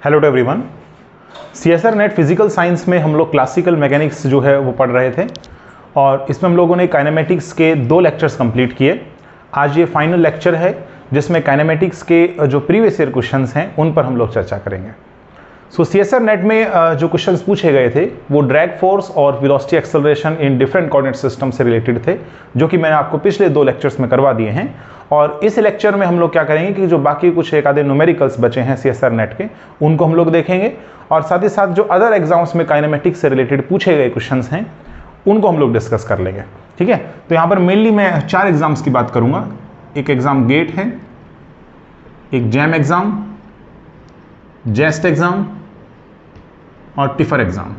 Hello to everyone. CSR net physical science में हम लोग क्लासिकल मैकेनिक्स जो है वो पढ़ रहे थे और इसमें हम लोगों ने काइनेमेटिक्स के 2 लेक्चर्स कंप्लीट किए। आज ये फाइनल लेक्चर है जिसमें काइनेमेटिक्स के जो प्रीवियस ईयर क्वेश्चंस हैं उन पर हम लोग चर्चा करेंगे। सो सीएसआर नेट में जो क्वेश्चंस पूछे गए थे वो ड्रैग फोर्स और velocity acceleration in different coordinate system से रिलेटेड थे, जो कि मैंने आपको पिछले 2 लेक्चर्स में करवा दिए हैं। और इस लेक्चर में हम लोग क्या करेंगे कि जो बाकी कुछ एक आधे न्यूमेरिकल्स बचे हैं सीएसआर नेट के उनको हम लोग देखेंगे और साथ ही साथ जो अदर एग्जाम्स में काइनेमेटिक्स से रिलेटेड पूछे गए क्वेश्चंस हैं उनको हम लोग डिस्कस कर लेंगे। ठीक है, तो यहाँ पर मेनली मैं 4 एग्जाम्स की बात करूंगा। एक एग्जाम गेट है, एक जैम एग्जाम, जेस्ट एग्जाम और टिफर एग्जाम।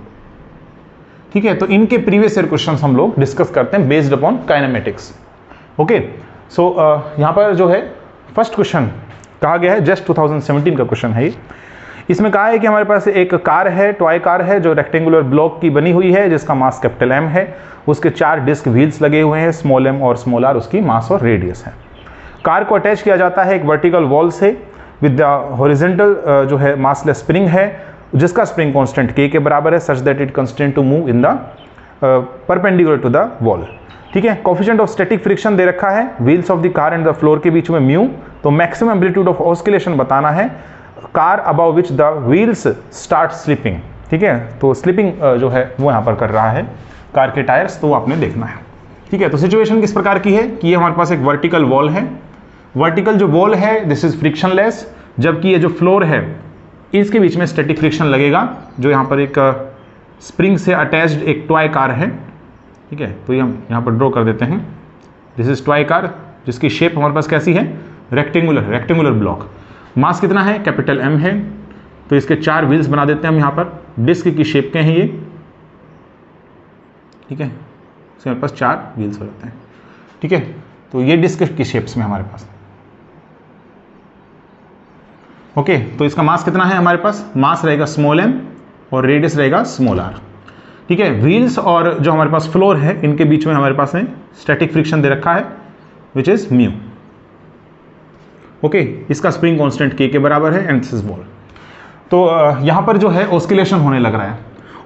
ठीक है, तो इनके प्रीवियस ईयर क्वेश्चंस हम लोग डिस्कस करते हैं बेस्ड अपॉन काइनेमेटिक्स। ओके, सो यहाँ पर जो है फर्स्ट क्वेश्चन कहा गया है, जस्ट 2017 का क्वेश्चन है ये। इसमें कहा है कि हमारे पास एक कार है, टॉय कार है जो रेक्टेंगुलर ब्लॉक की बनी हुई है, जिसका मास कैपिटल एम है। उसके 4 डिस्क व्हील्स लगे हुए हैं, स्मॉल एम और स्मॉल आर उसकी मास और रेडियस है। कार को अटैच किया जाता है एक वर्टिकल वॉल से विद द हॉरिजॉन्टल जो है मासलेस स्प्रिंग है, जिसका स्प्रिंग कांस्टेंट k के बराबर है, such that it constant to move in the perpendicular to the wall. ठीक है, कोफिशिएंट ऑफ स्टैटिक फ्रिक्शन दे रखा है wheels of the car and the floor के बीच में म्यू। तो मैक्सिमम एम्पलीट्यूड ऑफ ऑस्किलेशन बताना है car about which the wheels start slipping. ठीक है, तो स्लिपिंग जो है वो यहाँ पर कर रहा है कार के टायर्स, तो वो आपने देखना है। ठीक है, तो सिचुएशन किस प्रकार की है कि ये हमारे पास एक वर्टिकल वॉल है। वर्टिकल जो वॉल है दिस इज फ्रिक्शनलेस, जबकि ये जो फ्लोर है इसके बीच में स्टैटिक फ्रिक्शन लगेगा, जो यहाँ पर एक स्प्रिंग से अटैच्ड एक टॉय कार है। ठीक है, तो ये हम यहाँ पर ड्रॉ कर देते हैं। दिस इज टॉय कार जिसकी शेप हमारे पास कैसी है, रेक्टेंगुलर ब्लॉक। मास कितना है, कैपिटल एम है। तो इसके 4 व्हील्स बना देते हैं हम यहाँ पर, डिस्क की शेप के हैं ये। ठीक है, इसके हमारे पास 4 व्हील्स हो जाते हैं। ठीक है, तो ये डिस्क की शेप्स में हमारे पास। ओके, तो इसका मास कितना है हमारे पास, मास रहेगा स्मॉल एम और रेडियस रहेगा स्मॉल आर। ठीक है, व्हील्स और जो हमारे पास फ्लोर है इनके बीच में हमारे पास है स्टैटिक फ्रिक्शन दे रखा है विच इज म्यू। ओके, इसका स्प्रिंग कांस्टेंट k के बराबर है एंड दिस इज वॉल। तो यहाँ पर जो है ऑस्किलेशन होने लग रहा है,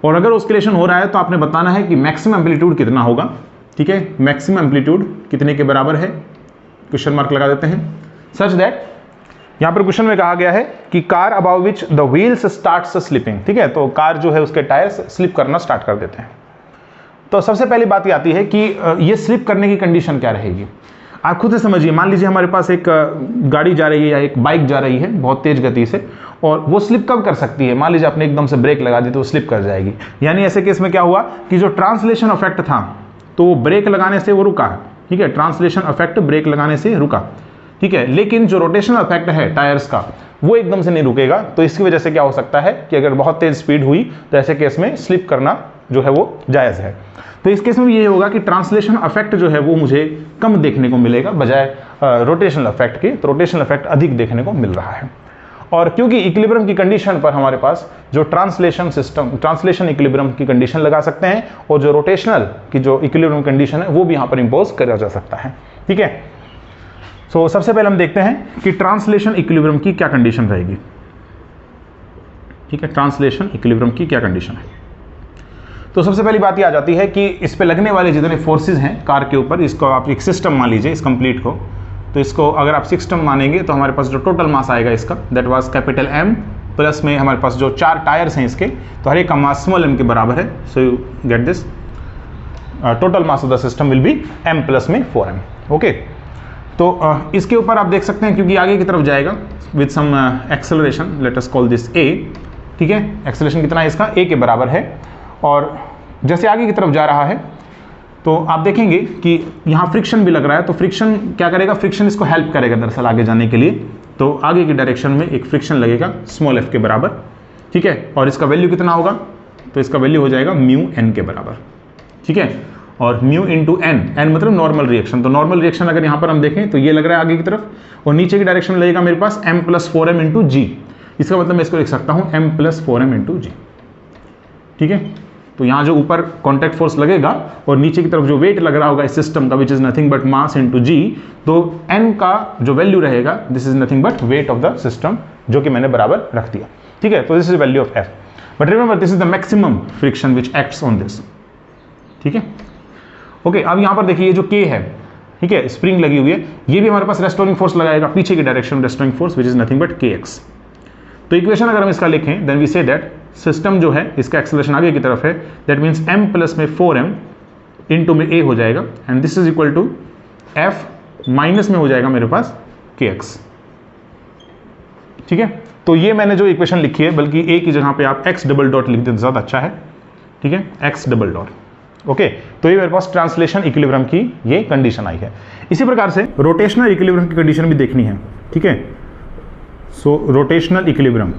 और अगर ऑस्किलेशन हो रहा है तो आपने बताना है कि मैक्सिमम एम्पलीट्यूड कितना होगा। ठीक है, मैक्सिमम एम्पलीट्यूड कितने के बराबर है, क्वेश्चन मार्क लगा देते हैं। सच दैट यहाँ पर क्वेश्चन में कहा गया है कि car about which the wheels starts slipping. ठीक है, तो कार जो है उसके टायर्स स्लिप करना स्टार्ट कर देते हैं। तो सबसे पहली बात ये आती है कि ये स्लिप करने की कंडीशन क्या रहेगी। आप खुद से समझिए, मान लीजिए हमारे पास एक गाड़ी जा रही है या एक बाइक जा रही है बहुत तेज गति से, और वो स्लिप कब कर सकती है, मान लीजिए आपने एकदम से ब्रेक लगा दी तो वो स्लिप कर जाएगी। यानी ऐसे केस में क्या हुआ कि जो ट्रांसलेशन इफेक्ट था तो वो ब्रेक लगाने से वो रुका। ठीक है, ट्रांसलेशन इफेक्ट ब्रेक लगाने से रुका। ठीक है, लेकिन जो रोटेशनल इफेक्ट है टायर्स का वो एकदम से नहीं रुकेगा। तो इसकी वजह से क्या हो सकता है कि अगर बहुत तेज स्पीड हुई तो ऐसे केस में स्लिप करना जो है वो जायज़ है। तो इस केस में ये होगा कि ट्रांसलेशन इफेक्ट जो है वो मुझे कम देखने को मिलेगा बजाय रोटेशनल इफेक्ट के। तो रोटेशनल इफेक्ट अधिक देखने को मिल रहा है, और क्योंकि इक्विलिब्रियम की कंडीशन पर हमारे पास जो ट्रांसलेशन इक्विलिब्रियम की कंडीशन लगा सकते हैं, और जो रोटेशनल की जो इक्विलिब्रियम कंडीशन है वो भी यहाँ पर इंपोज करा जा सकता है। ठीक है, सो सबसे पहले हम देखते हैं कि ट्रांसलेशन इक्विलिब्रियम की क्या कंडीशन रहेगी। ठीक है, ट्रांसलेशन इक्विलिब्रियम की क्या कंडीशन है। तो सबसे पहली बात ये आ जाती है कि इस पे लगने वाले जितने फोर्सेस हैं कार के ऊपर, इसको आप एक सिस्टम मान लीजिए इस कंप्लीट को। तो इसको अगर आप सिस्टम मानेंगे तो हमारे पास जो टोटल मास आएगा इसका that was capital M, plus में हमारे पास जो 4 टायर्स हैं इसके, तो हर एक का मास स्मॉल एम के बराबर है। So you get this, total mass of the system will be M plus में 4m। ओके, तो इसके ऊपर आप देख सकते हैं क्योंकि आगे की तरफ जाएगा with some acceleration, let us call this a। ठीक है, एक्सेलरेशन कितना है इसका, a के बराबर है। और जैसे आगे की तरफ जा रहा है तो आप देखेंगे कि यहाँ फ्रिक्शन भी लग रहा है। तो फ्रिक्शन क्या करेगा, फ्रिक्शन इसको हेल्प करेगा दरअसल आगे जाने के लिए। तो आगे की डायरेक्शन में एक फ्रिक्शन लगेगा स्मॉल f के बराबर। ठीक है, और इसका वैल्यू कितना होगा, तो इसका वैल्यू हो जाएगा म्यू n के बराबर। ठीक है, और म्यू इंटू एन, एन मतलब नॉर्मल रिएक्शन। तो नॉर्मल रिएक्शन अगर यहाँ पर हम देखें तो ये लग रहा है आगे की तरफ, और नीचे की डायरेक्शन में लगेगा मेरे पास m प्लस 4m इंटू जी। इसका मतलब मैं इसको लिख सकता हूँ m प्लस 4m इंटू जी। ठीक है, तो यहाँ जो ऊपर कॉन्टैक्ट फोर्स लगेगा और नीचे की तरफ जो वेट लग रहा होगा इस सिस्टम का which is nothing but mass into g, तो n का जो वैल्यू रहेगा this is nothing but weight of the system, जो कि मैंने बराबर रख दिया। ठीक है, तो this is value of F, but remember this is the maximum friction which acts on this, ठीक है। ओके, अब यहां पर देखिए ये जो के है, ठीक है, स्प्रिंग लगी हुई है, ये भी हमारे पास रेस्टोरिंग फोर्स लगाएगा पीछे की डायरेक्शन में, restoring force which is nothing but K X. तो इक्वेशन अगर हम इसका लिखें then we say that system जो है इसका एक्सेलरेशन आगे की तरफ है, दैट मीन्स m प्लस में 4m इंटू में a हो जाएगा, and this is equal to f minus में हो जाएगा मेरे पास kx, ठीक है। तो ये मैंने जो इक्वेशन लिखी है, बल्कि a की जगह पे आप x डबल डॉट लिख दें तो ज़्यादा अच्छा है, ठीक है, x डबल डॉट। ओके, तो ये मेरे पास ट्रांसलेशन इक्विलिब्रियम की ये कंडीशन आई है। इसी प्रकार से रोटेशनल इक्विलिब्रियम की कंडीशन भी देखनी है, ठीक है। सो रोटेशनल इक्विलिब्रियम,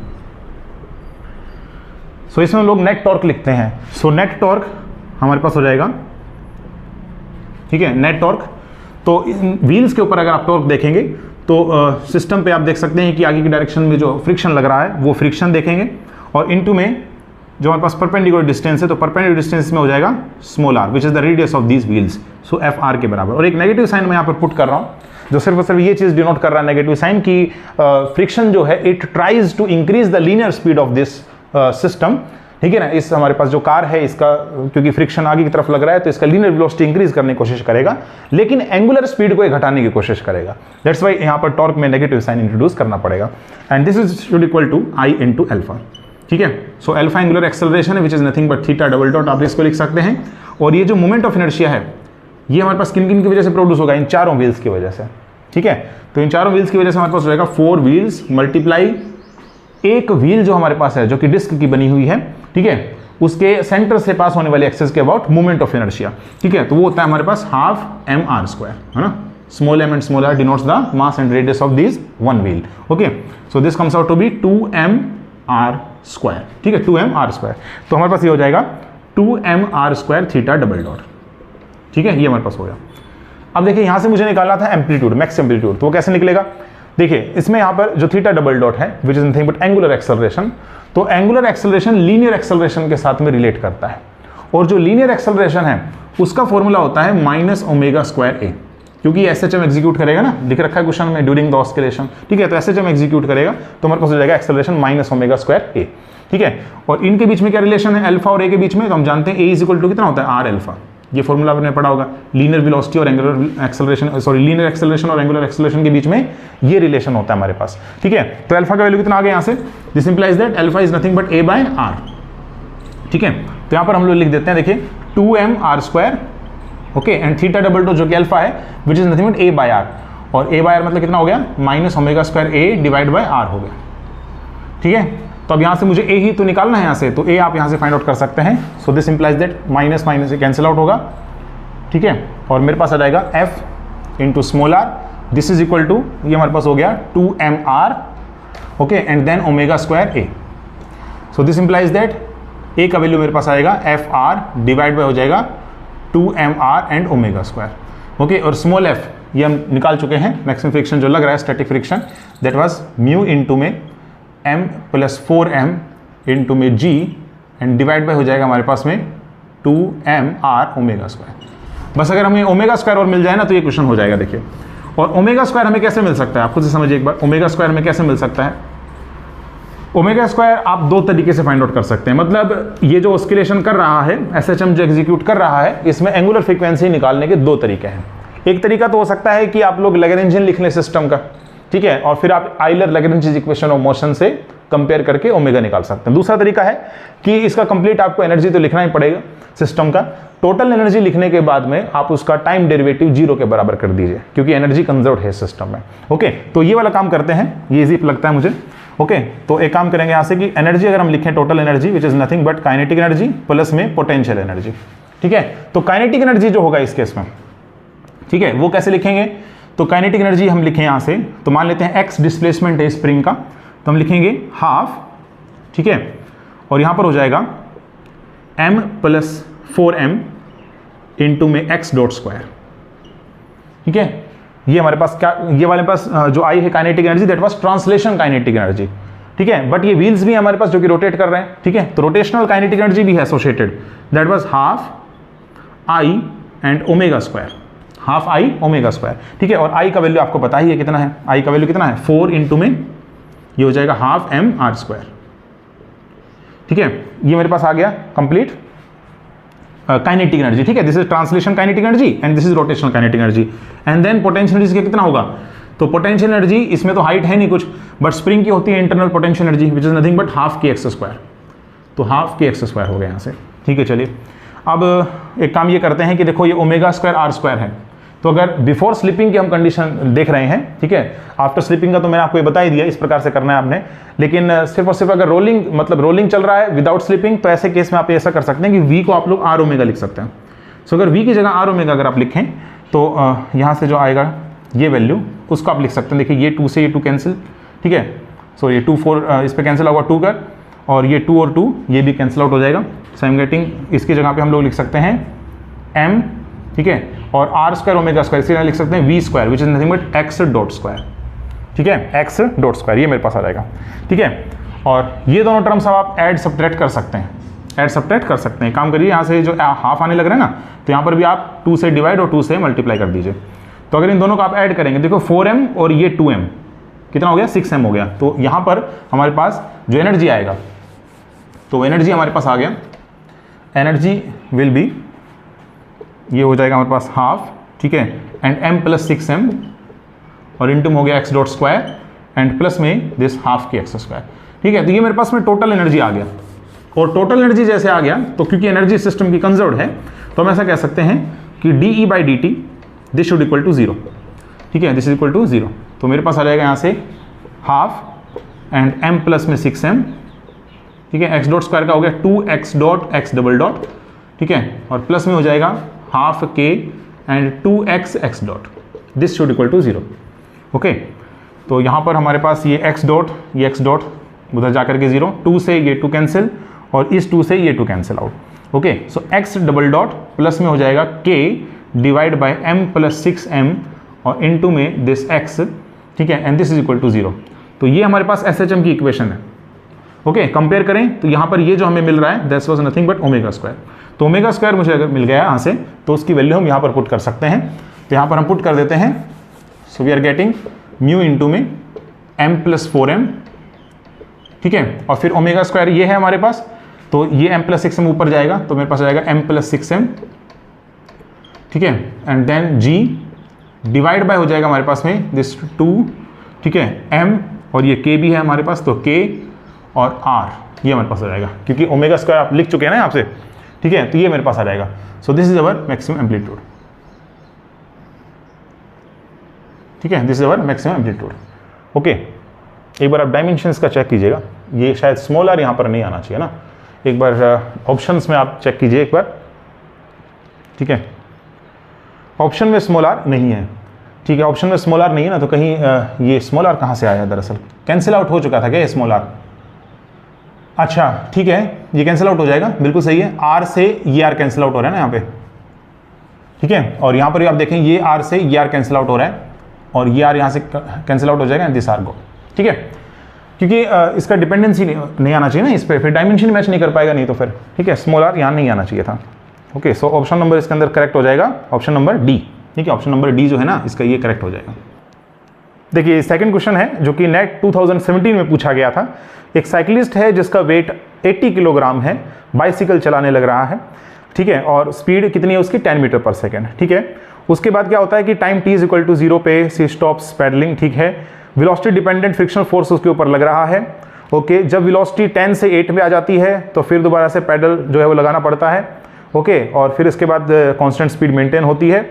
सो इसमें हम लोग नेट टॉर्क लिखते हैं। सो नेट टॉर्क हमारे पास हो जाएगा, ठीक है, नेट टॉर्क। तो व्हील्स के ऊपर अगर आप टॉर्क देखेंगे तो सिस्टम पे आप देख सकते हैं कि आगे की डायरेक्शन में जो फ्रिक्शन लग रहा है वो फ्रिक्शन देखेंगे, और इनटू में जो हमारे पास परपेंडिकुलर डिस्टेंस है, तो परपेंडिकुलर डिस्टेंस में हो जाएगा small R which is the radius of these wheels, so F R के बराबर। और एक नेगेटिव साइन मैं यहाँ पर पुट कर रहा हूँ जो सिर्फ और सिर्फ ये चीज़ डिनोट कर रहा है, नेगेटिव साइन की फ्रिक्शन जो है it tries to increase the linear speed of this system, ठीक है ना। इस हमारे पास जो कार है इसका क्योंकि फ्रिक्शन आगे की तरफ लग रहा है तो इसका लीनियर वेलोसिटी इंक्रीज करने की कोशिश करेगा, लेकिन एंगुलर स्पीड को घटाने की कोशिश करेगा। दैट्स वाई यहाँ पर टॉर्क में नेगेटिव साइन इंट्रोड्यूस करना पड़ेगा, and this is should equal to I into alpha, ठीक है। सो एल्फा एंगुलर एक्सेलरेशन है which is nothing but theta double dot, आप इसको लिख सकते हैं। और ये जो मोमेंट ऑफ इनर्शिया है ये हमारे पास किन किन की वजह से प्रोड्यूस होगा, इन चारों व्हील्स की वजह से, ठीक है। तो इन चारों व्हील्स की वजह से हमारे पास हो जाएगा 4 व्हील्स मल्टीप्लाई एक व्हील जो हमारे पास है जो कि डिस्क की बनी हुई है, ठीक है, उसके सेंटर से पास होने वाली एक्सेस के अबाउट मोमेंट ऑफ इनर्शिया, ठीक है। तो वो होता है हमारे पास हाफ एम आर स्क्वायर, है ना। Small M and small R denotes the mass and radius of this one wheel. Okay, so this comes out to be 2m r square, ठीक है, 2m r स्क्वायर। तो हमारे पास ये हो जाएगा 2m r square theta double dot, ठीक है, ये हमारे पास हो गया। अब देखिए यहां से मुझे निकालना था एम्पलीट्यूड, मैक्स एम्पलीट्यूड, तो वो कैसे निकलेगा, देखिए इसमें यहां पर जो थीटा डबल डॉट है which is nothing but angular acceleration, तो एंगुलर एक्सेलरेशन लीनियर एक्सेलरेशन के साथ में रिलेट करता है, और जो लीनियर एक्सेलरेशन है उसका फॉर्मूला होता है माइनस ओमेगा स्क्वायर ए, क्योंकि एसएचएम एग्जीक्यूट करेगा ना, लिख रखा है क्वेश्चन में ड्यूरिंग द ऑस्किलेशन, ठीक है। तो एसएचएम एग्जीक्यूट करेगा तो हमारे पास हो जाएगा एक्सेलरेशन माइनस ओमेगा स्क्वायर ए, ठीक है। और इनके बीच में क्या रिलेशन है, अल्फा और ए के बीच में, तो हम जानते हैं ए इज इक्वल टू कितना होता है आर अल्फा, ये फॉर्मूला आपने पढ़ा होगा। लीनियर वेलोसिटी और angular acceleration, sorry linear acceleration और एंगुलर एक्सेलरेशन के बीच में ये रिलेशन होता है हमारे पास, ठीक है। तो अल्फा का वैल्यू कितना आ गया यहाँ से, this implies that alpha is nothing but A by R, ठीक है। तो यहाँ पर हम लोग लिख देते हैं, देखिए 2m r square, okay, and theta double dot जो कि अल्फा है which is nothing but a by r, और a बाय r मतलब कितना हो गया minus omega square a divide by r हो गया, ठीक है। तो अब यहाँ से मुझे a ही तो निकालना है यहाँ से, तो a आप यहाँ से फाइंड आउट कर सकते हैं। So this implies that minus minus से कैंसिल आउट होगा, ठीक है, और मेरे पास आ जाएगा f into small r, this is equal to, ये हमारे पास हो गया 2m r, okay, and then omega square a। So this implies that a का वैल्यू मेरे पास आएगा एफ आर डिवाइड बाय हो जाएगा 2m r and omega square, okay. और स्मॉल f ये हम निकाल चुके हैं, मैक्सिमम फ्रिक्शन जो लग रहा है static friction, that was mu into में m प्लस 4m इंटू में g एंड डिवाइड बाय हो जाएगा हमारे पास में 2m r ओमेगा स्क्वायर। बस अगर हमें ओमेगा स्क्वायर और मिल जाए ना तो ये क्वेश्चन हो जाएगा, देखिए। और ओमेगा स्क्वायर हमें कैसे मिल सकता है, आप खुद से समझिए एक बार, ओमेगा स्क्वायर हमें कैसे मिल सकता है। ओमेगा स्क्वायर आप दो तरीके से फाइंड आउट कर सकते हैं, मतलब ये जो ऑस्किलेशन कर रहा है, एसएचएम जो एग्जीक्यूट कर रहा है, इसमें एंगुलर फ्रीक्वेंसी निकालने के दो तरीके हैं। एक तरीका तो हो सकता है कि आप लोग लैग्रेंजियन लिख लें सिस्टम का, ठीक है, और फिर आप Euler Lagrange equation of motion से कंपेयर करके ओमेगा निकाल सकते हैं। दूसरा तरीका है कि इसका कंप्लीट आपको एनर्जी तो लिखना ही पड़ेगा सिस्टम का, टोटल एनर्जी लिखने के बाद में आप उसका टाइम डेरिवेटिव 0 के बराबर कर दीजिए, क्योंकि एनर्जी कंजर्व है सिस्टम में, ओके। तो ये वाला काम करते हैं, ये इजी लगता है मुझे, ओके। तो एक काम करेंगे यहाँ से कि एनर्जी अगर हम लिखें total energy which is nothing but kinetic energy plus में पोटेंशियल एनर्जी, ठीक है। तो काइनेटिक एनर्जी जो होगा इस केस में, ठीक है, वो कैसे लिखेंगे, तो काइनेटिक एनर्जी हम लिखें यहाँ से, तो मान लेते हैं x डिस्प्लेसमेंट है स्प्रिंग का, तो हम लिखेंगे हाफ, ठीक है, और यहाँ पर हो जाएगा m प्लस 4m इंटू में x डॉट स्क्वायर, ठीक है। ये हमारे पास क्या, ये वाले पास जो आई है kinetic energy, that was translation kinetic energy, ठीक है। बट ये व्हील्स भी हमारे पास जो कि रोटेट कर रहे हैं, ठीक है, तो रोटेशनल काइनेटिक एनर्जी भी है associated, that was half I and omega square, half I omega square, ठीक है। और आई का वैल्यू आपको पता ही है कितना है, आई का वैल्यू कितना है 4 इंटू में ये हो जाएगा हाफ m r स्क्वायर, ठीक है, ये मेरे पास आ गया कंप्लीट काइनेटिक एनर्जी। ठीक है, this is translation kinetic energy and this is rotational kinetic energy. And then potential energy कितना होगा, तो पोटेंशियल एनर्जी इसमें तो हाइट है नहीं कुछ, बट स्प्रिंग की होती है internal potential energy which is nothing but half के एक्स स्क्वायर। तो हाफ के एक्स स्क्वायर हो गया यहाँ से। ठीक है, चलिए अब एक काम ये करते हैं कि देखो ये ओमेगा स्क्वायर आर स्क्वायर है, तो अगर बिफोर स्लीपिंग की हम कंडीशन देख रहे हैं, ठीक है, आफ्टर स्लीपिंग का तो मैंने आपको ये बता ही दिया, इस प्रकार से करना है आपने, लेकिन सिर्फ और सिर्फ अगर रोलिंग चल रहा है विदाउट स्लीपिंग, तो ऐसे केस में आप ऐसा कर सकते हैं कि वी को आप लोग आर ओमेगा लिख सकते हैं। सो अगर वी की जगह आर ओमेगा अगर आप लिखें तो यहाँ से जो आएगा ये वैल्यू उसको आप लिख सकते हैं। देखिए ये 2 से ये 2 कैंसिल, ठीक है, सो ये 2 4 इस पर कैंसिल होगा 2 कर, और ये 2 और 2 ये भी कैंसिल आउट हो जाएगा। सो आई एम गेटिंग इसकी जगह पे हम लोग लिख सकते हैं m, ठीक है, और आर स्क्वायर ओमेगा स्क्वायर इसकी जगह लिख सकते हैं V square which is nothing but X dot square. ठीक है, एक्स डॉट स्क्वायर ये मेरे पास आ जाएगा। ठीक है, और ये दोनों टर्म्स अब आप ऐड सब्ट्रैक्ट कर सकते हैं, काम करिए, यहाँ से जो हाफ आने लग रहा है ना, तो यहाँ पर भी आप 2 से डिवाइड और 2 से मल्टीप्लाई कर दीजिए। तो अगर इन दोनों को आप ऐड करेंगे, देखो 4m और ये 2m कितना हो गया, 6m हो गया। तो यहाँ पर हमारे पास जो एनर्जी आएगा, तो एनर्जी हमारे पास आ गया, एनर्जी विल बी, ये हो जाएगा हमारे पास हाफ, ठीक है, एंड m प्लस 6m और इंटू हो गया x dot square and plus में दिस हाफ के एक्स स्क्वायर। ठीक है, तो ये मेरे पास में टोटल एनर्जी आ गया, और टोटल एनर्जी जैसे आ गया तो क्योंकि एनर्जी सिस्टम की कंजर्व्ड है तो हम ऐसा कह सकते हैं कि D E by D T this should equal to 0। ठीक है, दिस इज इक्वल टू 0। तो मेरे पास आ जाएगा यहाँ से हाफ एंड m प्लस में 6m, ठीक है, एक्स डॉट स्क्वायर का हो गया 2x dot x double dot, ठीक है, और प्लस में हो जाएगा half k and 2x x dot, this should equal to 0। Okay, तो यहाँ पर हमारे पास ये x डॉट उधर जाकर के 0, 2 से ये 2 कैंसिल और इस 2 से ये 2 cancel out. Okay, so x double dot plus में हो जाएगा k divide by m plus 6m और इनटू में दिस x, ठीक है, and this is equal to 0। तो ये हमारे पास SHM की इक्वेशन है। ओके, कंपेयर करें तो यहाँ पर ये जो हमें मिल रहा है that was nothing but omega square. तो ओमेगा स्क्वायर मुझे अगर मिल गया यहाँ से तो उसकी वैल्यू हम यहाँ पर पुट कर सकते हैं। तो यहाँ पर हम पुट कर देते हैं, so we are getting mu into में m प्लस 4m, ठीक है, और फिर ओमेगा स्क्वायर ये है हमारे पास, तो ये m प्लस 6m ऊपर जाएगा तो मेरे पास जाएगा m प्लस 6m, ठीक है, and then g divide by हो जाएगा हमारे पास में दिस 2, ठीक है, m और ये k भी है हमारे पास, तो k और r ये हमारे पास आ जाएगा, क्योंकि ओमेगा स्क्वायर आप लिख चुके हैं ना यहाँ से। ठीक है, तो ये मेरे पास आ जाएगा। सो this is our maximum amplitude. ठीक है, this is our maximum amplitude. Okay, एक बार आप डायमेंशंस का चेक कीजिएगा, ये शायद स्मॉल आर यहाँ पर नहीं आना चाहिए ना, एक बार ऑप्शंस में आप चेक कीजिए एक बार। ठीक है, ऑप्शन में स्मॉल आर नहीं है, ठीक है, ऑप्शन में स्मॉल आर नहीं है ना, तो कहीं ये स्मॉल आर कहाँ से आया, दरअसल कैंसिल आउट हो चुका था क्या ये स्मॉल आर? अच्छा, ठीक है, ये कैंसिल आउट हो जाएगा, बिल्कुल सही है, आर से ये आर कैंसिल आउट हो रहा है ना यहाँ पे, ठीक है, और यहाँ पर भी आप देखें ये आर से ये आर कैंसिल आउट हो रहा है और ये आर यहाँ से कैंसिल आउट हो जाएगा एंड दिस आर गो। ठीक है, क्योंकि इसका डिपेंडेंसी नहीं आना चाहिए ना इस पर, फिर डायमेंशन मैच नहीं कर पाएगा नहीं तो फिर, ठीक है, स्मॉल आर यहाँ नहीं आना चाहिए था। ओके, सो ऑप्शन नंबर इसके अंदर करेक्ट हो जाएगा, ऑप्शन नंबर डी। ठीक है, ऑप्शन नंबर डी जो है ना इसका ये करेक्ट हो जाएगा। देखिए सेकंड क्वेश्चन है जो कि नेट 2017 में पूछा गया था। एक साइकिलिस्ट है जिसका वेट 80 किलोग्राम है, बाइसिकल चलाने लग रहा है, ठीक है, और स्पीड कितनी है उसकी 10 मीटर पर सेकेंड। ठीक है, उसके बाद क्या होता है कि time t is equal to 0 पे सी स्टॉप्स पैडलिंग। ठीक है, वेलोसिटी डिपेंडेंट फ्रिक्शनल फोर्स उसके ऊपर लग रहा है। ओके, जब वेलोसिटी 10 से 8 में आ जाती है तो फिर दोबारा से पैडल जो है वो लगाना पड़ता है। ओके, और फिर इसके बाद कांस्टेंट स्पीड मेंटेन होती है।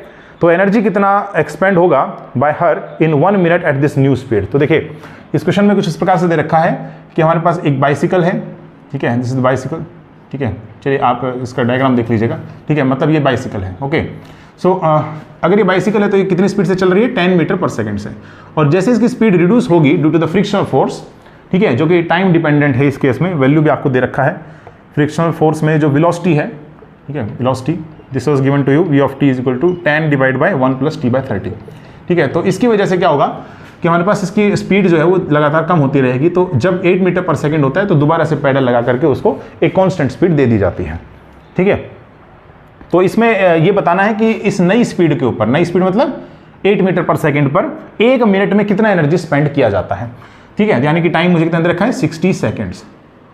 तो एनर्जी कितना एक्सपेंड होगा bye her in 1 minute at this new speed. तो देखिए इस क्वेश्चन में कुछ इस प्रकार से दे रखा है कि हमारे पास एक बाइसिकल है, ठीक है, दिस इज बाइसिकल। ठीक है, चलिए आप इसका डायग्राम देख लीजिएगा। ठीक है, मतलब ये बाइसिकल है। ओके, सो अगर ये बाइसिकल है तो ये कितनी स्पीड से चल रही है, 10 मीटर पर सेकंड से, और जैसे इसकी स्पीड रिड्यूस होगी due to the frictional force, ठीक है, जो कि टाइम डिपेंडेंट है, इस केस में वैल्यू भी आपको दे रखा है फ्रिक्शनल फोर्स में जो वेलोसिटी है। ठीक है, velocity this was given to you, v of t is equal to 10 divide by 1 plus t by 30। ठीक है, तो इसकी वजह से क्या होगा कि हमारे पास इसकी स्पीड जो है वो लगातार कम होती रहेगी। तो जब 8 मीटर पर सेकंड होता है तो दोबारा से पैडल लगा करके उसको एक कांस्टेंट स्पीड दे दी जाती है। ठीक है, तो इसमें ये बताना है कि इस नई स्पीड के ऊपर, नई स्पीड मतलब 8 मीटर पर सेकंड पर 1 मिनट में कितना एनर्जी स्पेंड किया जाता है। ठीक है, यानी कि टाइम मुझे कितना दे रखा है 60 सेकेंड्स।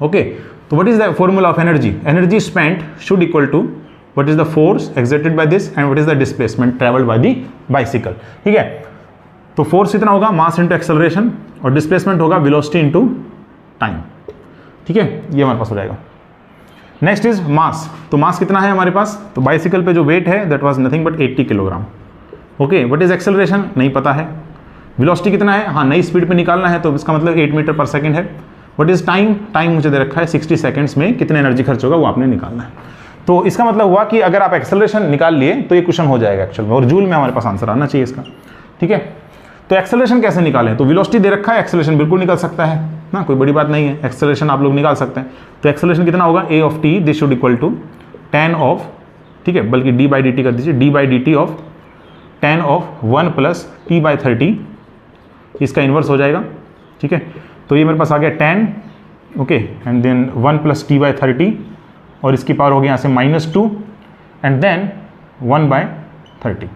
ओके, तो what is the formula of energy? Energy spent should equal to what is the force exerted by this and what is the displacement travelled by the bicycle. ठीक है, तो फोर्स कितना होगा? मास इंटू एक्सेलरेशन, और displacement होगा velocity into time. ठीक है, ये हमारे पास हो जाएगा। Next is mass. तो मास कितना है हमारे पास? तो बाइसिकल पे जो वेट है that was nothing but 80 kilogram. Okay, what is acceleration? नहीं पता है। वेलोसिटी कितना है? हाँ, नई स्पीड पे निकालना है, तो इसका मतलब 8 मीटर पर सेकंड है। What is time? टाइम मुझे दे रखा है 60 सेकंड्स में कितने एनर्जी खर्च होगा वो आपने निकालना है। तो इसका मतलब हुआ कि अगर आप एक्सेलरेशन निकाल लिए तो ये क्वेश्चन हो जाएगा एक्चुअल में, और जूल में हमारे पास आंसर आना चाहिए इसका। ठीक है, तो एक्सेलरेशन कैसे निकालें? तो वेलोसिटी दे रखा है, एक्सेलरेशन बिल्कुल निकल सकता है ना, कोई बड़ी बात नहीं है, एक्सेलरेशन आप लोग निकाल सकते हैं। तो एक्सेलरेशन कितना होगा? A of T this should equal to tan of, ठीक है, बल्कि डी बाई डी टी कर दीजिए, D by D T of tan of 1 plus T by 30, इसका इन्वर्स हो जाएगा। ठीक है, तो ये मेरे पास आ गया tan, okay, and then 1 plus T by 30, और इसकी पावर हो गया यहाँ से -2 एंड देन 1 बाय 30।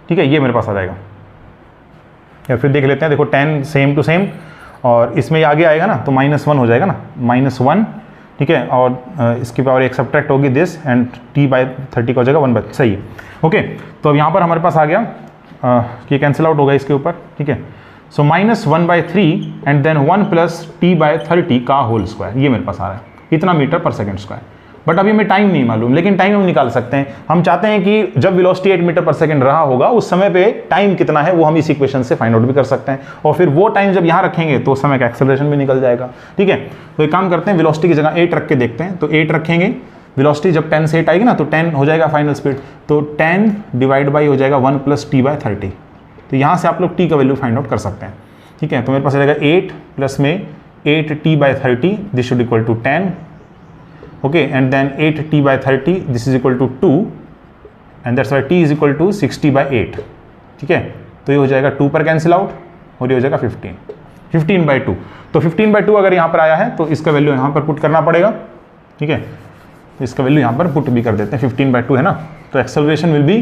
ठीक है, ये मेरे पास आ जाएगा। या फिर देख लेते हैं, देखो tan सेम टू सेम, और इसमें आगे आएगा ना तो -1 हो जाएगा ना, -1। ठीक है, और इसकी पावर एक सब्ट्रैक्ट होगी दिस, एंड t बाय 30 का हो जाएगा 1 बाय, सही है। ओके, तो अब यहाँ पर हमारे पास आ गया कि कैंसिल आउट होगा इसके ऊपर। ठीक है, so -1/3 and then 1 plus T by 30 का होल स्क्वायर, ये मेरे पास आ रहा है, इतना metre per second square. But अभी हमें टाइम नहीं मालूम, लेकिन टाइम हम निकाल सकते हैं। हम चाहते हैं कि जब वेलोसिटी 8 मीटर पर सेकंड रहा होगा उस समय पे टाइम कितना है वो हम इस इक्वेशन से फाइंड आउट भी कर सकते हैं, और फिर वो टाइम जब यहाँ रखेंगे तो उस समय का एक्सेलरेशन भी निकल जाएगा। ठीक है, तो एक काम करते हैं, वेलोसिटी की जगह 8 रख के देखते हैं। तो 8 रखेंगे, वेलोसिटी जब 10 से 8 आएगी ना तो 10 हो जाएगा फाइनल स्पीड, तो 10 डिवाइड बाई हो जाएगा 1 प्लस टी बाय 30। तो यहाँ से आप लोग टी का वैल्यू फाइंड आउट कर सकते हैं। ठीक है, तो मेरे पास आ जाएगा 8 प्लस में 8 T by 30 this should equal to 10, okay, and then 8 t by 30 this is equal to 2 and that's why t is equal to 60 by 8। ठीक है, तो ये हो जाएगा 2 पर कैंसिल आउट, और ये हो जाएगा 15 by 2। तो 15 by 2 अगर यहाँ पर आया है तो इसका वैल्यू यहाँ पर पुट करना पड़ेगा। ठीक है, तो इसका वैल्यू यहाँ पर पुट भी कर देते हैं, 15 by 2 है ना, तो acceleration will be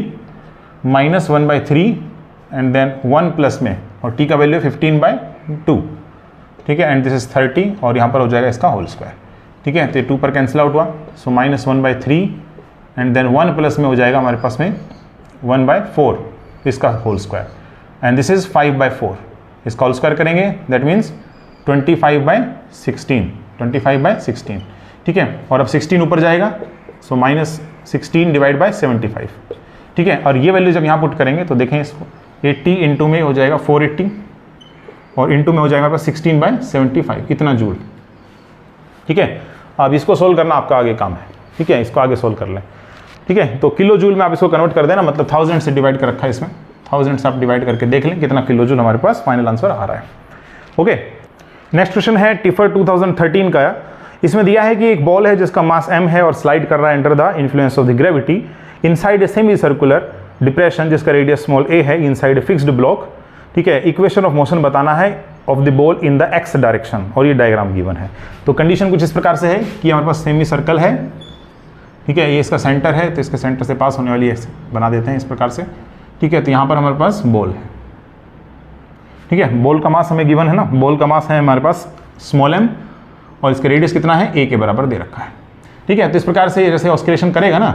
-1/3 and then 1 plus में, और t का वैल्यू 15 by 2। ठीक है, एंड दिस इज 30, और यहाँ पर हो जाएगा इसका होल स्क्वायर। ठीक है, तो 2 पर कैंसिल आउट हुआ, सो -1/3 एंड देन 1 प्लस में हो जाएगा हमारे पास में 1/4 इसका whole square, and this is 5/4, इसका होल स्क्वायर करेंगे दैट मीन्स 25/16, 25/16। ठीक है, और अब 16 ऊपर जाएगा, सो -16 डिवाइड बाय 75। ठीक है, और ये वैल्यू जब यहाँ पुट करेंगे तो देखें इसको, 80 इंटू में हो जाएगा 480, और इंटू में हो जाएगा आपका 16/75, इतना जूल। ठीक है, अब इसको सोल्व करना आपका आगे काम है। ठीक है, इसको आगे सोल्व कर लें। ठीक है, तो किलो जूल में आप इसको कन्वर्ट कर देना, मतलब 1000 से डिवाइड कर रखा है इसमें, 1000 से आप डिवाइड करके देख लें कितना किलो जूल हमारे पास फाइनल आंसर आ रहा है। ओके, नेक्स्ट क्वेश्चन है टिफर 2013 का। इसमें दिया है कि एक बॉल है जिसका मास m है और स्लाइड कर रहा है under the influence of the gravity inside a semi circular depression जिसका रेडियस स्मॉल a है इनसाइड ए फिक्स्ड ब्लॉक। ठीक है, इक्वेशन ऑफ मोशन बताना है of the ball in the x direction, और ये डायग्राम गिवन है। तो कंडीशन कुछ इस प्रकार से है कि हमारे पास सेमी सर्कल है। ठीक है, ये इसका सेंटर है, तो इसके सेंटर से पास होने वाली एक्स बना देते हैं इस प्रकार से। ठीक है, तो यहाँ पर हमारे पास बॉल है। ठीक है, बॉल का मास हमें गिवन है ना, बॉल का मास है हमारे पास स्मॉल m, और इसका रेडियस कितना है, a के बराबर दे रखा है। ठीक है, तो इस प्रकार से जैसे ऑस्किलेशन करेगा ना,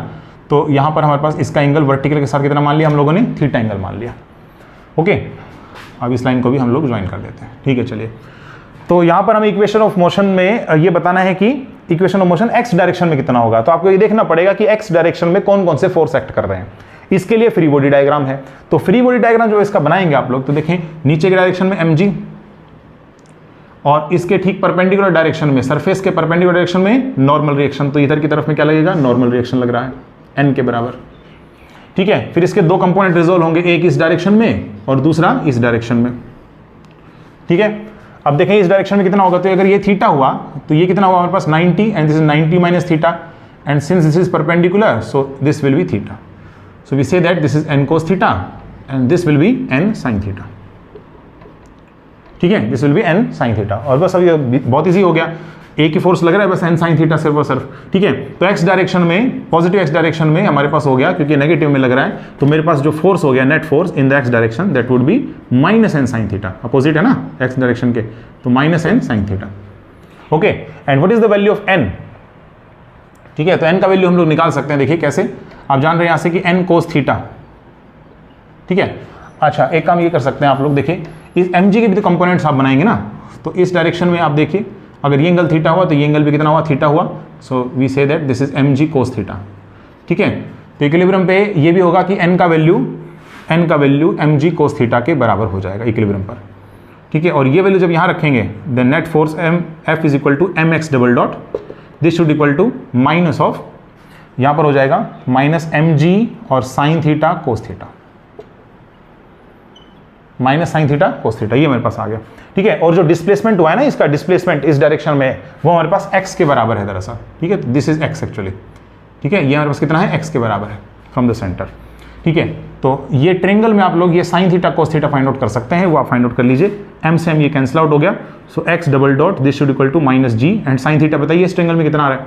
तो यहाँ पर हमारे पास इसका एंगल वर्टिकल के साथ कितना मान लिया हम लोगों ने, थीटा एंगल मान लिया। ओके, अब इस लाइन को भी हम लोग ज्वाइन कर देते हैं। ठीक है, चलिए, तो यहाँ पर हमें इक्वेशन ऑफ मोशन में ये बताना है कि equation of motion x direction में कितना होगा। तो आपको ये देखना पड़ेगा कि एक्स डायरेक्शन में कौन कौन से फोर्स एक्ट कर रहे हैं। इसके लिए फ्री बॉडी डायग्राम है, तो फ्री बॉडी डायग्राम जो इसका बनाएंगे आप लोग, तो देखें नीचे के डायरेक्शन में mg, और इसके ठीक परपेंडिकुलर डायरेक्शन में, सरफेस के परपेंडिकुलर डायरेक्शन में नॉर्मल रिएक्शन। तो इधर की तरफ में क्या लगेगा, नॉर्मल रिएक्शन लग रहा है n के बराबर। ठीक है, फिर इसके दो कंपोनेंट रिजोल्व होंगे, एक इस डायरेक्शन में और दूसरा इस डायरेक्शन में। ठीक है, अब देखें इस डायरेक्शन में कितना होगा, तो अगर ये थीटा हुआ तो ये कितना हुआ हमारे पास 90, and this is 90 minus theta, and since this is perpendicular so this will be theta, so we say that this is n cos theta and this will be n sin theta. ठीक है, this will be n sin theta, और बस अब ये बहुत easy हो गया, एक ही फोर्स लग रहा है बस n sin थीटा सिर्फ और सिर्फ। ठीक है, तो x डायरेक्शन में, पॉजिटिव x डायरेक्शन में हमारे पास हो गया, क्योंकि नेगेटिव में लग रहा है, तो मेरे पास जो फोर्स हो गया net force in the x direction that would be -n sin theta, opposite है ना x डायरेक्शन के, तो -n sin theta. Okay, and what is the value of n? ठीक है, तो n का वैल्यू हम लोग निकाल सकते हैं। देखिए कैसे, आप जान रहे हैं यहां से कि n cos थीटा, ठीक है। अच्छा, एक काम ये कर सकते हैं आप लोग, देखिए इस mg के भी तो कंपोनेंट्स आप बनाएंगे ना, तो इस डायरेक्शन में आप देखिए अगर ये एंगल थीटा हुआ तो ये एंगल भी कितना हुआ, थीटा हुआ। So we say that this is mg cos theta, ठीक है। तो इक्विलिब्रियम पे ये भी होगा कि n का वैल्यू mg cos थीटा के बराबर हो जाएगा इक्विलिब्रियम पर, ठीक है। और ये वैल्यू जब यहाँ रखेंगे then net force F is equal to mx double dot, this should equal to minus of, यहाँ पर हो जाएगा माइनस mg और sine theta cos theta, minus sine theta cos theta, ये मेरे पास आ गया, ठीक है। और जो डिस्प्लेसमेंट हुआ है ना, इसका डिस्प्लेसमेंट इस डायरेक्शन में, वो हमारे पास x के बराबर है दरअसल, ठीक है। दिस इज x एक्चुअली, ठीक है। ये हमारे पास कितना है, x के बराबर है फ्रॉम द सेंटर, ठीक है। तो ये ट्रेंगल में आप लोग ये sign theta cos theta find out कर सकते हैं, वो आप फाइंड आउट कर लीजिए। m से m ये कैंसिल आउट हो गया, so x double dot this should equal to minus g, and sine theta बताइए इस ट्रेंगल में कितना आ रहा है,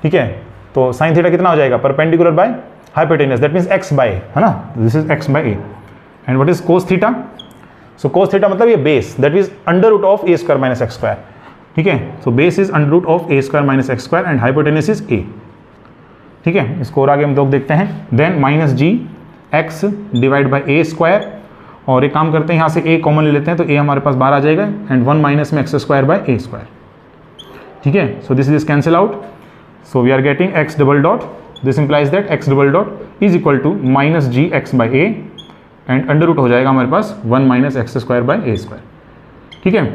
ठीक है। तो साइन थीटा कितना हो जाएगा, perpendicular by hypotenuse, that means x by, है ना, this is x by a। And what is cos theta? So cos theta मतलब ये base, that is under root of a square minus X square, ठीक है। So base is under root of a square minus X square and hypotenuse is a, ठीक है। इसको और आगे हम लोग देखते हैं, then minus g x divide by a square, और एक काम करते हैं यहाँ से a कॉमन ले लेते हैं, तो a हमारे पास बाहर आ जाएगा, एंड 1 माइनस में X square by a square, ठीक है। So this is cancel out, so we are getting x double dot, this implies that x double dot is equal to minus G X by a, and under root हो जाएगा हमारे पास 1 minus X square by a square, ठीक है।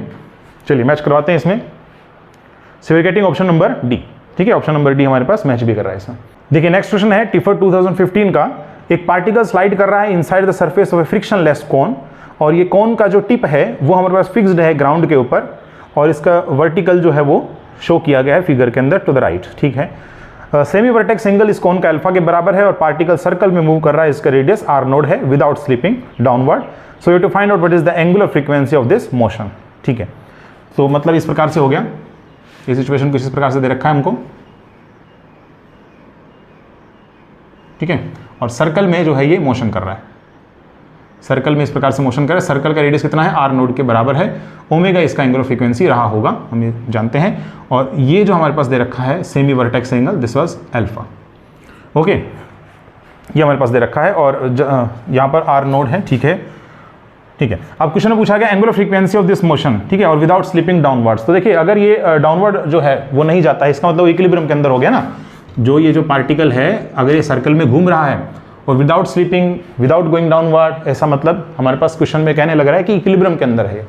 चलिए match करवाते हैं इसमें, so we are getting option number D, ठीक है। ऑप्शन नंबर डी हमारे पास मैच भी कर रहा है इसमें। देखिए नेक्स्ट क्वेश्चन है टिफर 2015 का, एक पार्टिकल स्लाइड कर रहा है inside the surface of a frictionless cone, और ये कोन का जो टिप है वो हमारे पास फिक्स्ड है ग्राउंड के ऊपर, और इसका वर्टिकल जो है वो शो किया गया है फिगर के अंदर टू द राइट, ठीक है। सेमी वर्टेक्स एंगल इस कोन का अल्फा के बराबर है, और पार्टिकल सर्कल में मूव कर रहा है, इसका रेडियस r नोड है without slipping downward. So you to find out what is the angular frequency of this motion, ठीक है। तो मतलब इस प्रकार से हो गया, ये सिचुएशन कुछ इस प्रकार से दे रखा है हमको, ठीक है। और सर्कल में जो है ये मोशन कर रहा है, सर्कल में इस प्रकार से मोशन कर रहा है, सर्कल का रेडियस कितना है, r नोड के बराबर है, ओमेगा इसका एंगुलर फ्रीक्वेंसी रहा होगा, हम ये जानते हैं। और ये जो हमारे पास दे रखा है semi vertex angle, this was alpha, okay, ये हमारे पास दे रखा है, और यहाँ पर r नोड है, ठीक है, ठीक है। अब क्वेश्चन में पूछा गया angular frequency of this motion, ठीक है, और विदाउट स्लिपिंग डाउनवर्ड्स। तो देखिए अगर ये डाउनवर्ड जो है वो नहीं जाता है, इसका मतलब इक्विलिब्रियम के अंदर हो गया ना, जो ये जो पार्टिकल है अगर ये सर्कल में घूम रहा है और without sleeping, without going downward, ऐसा मतलब हमारे पास क्वेश्चन में कहने लग रहा है कि इक्विलिब्रियम के अंदर है,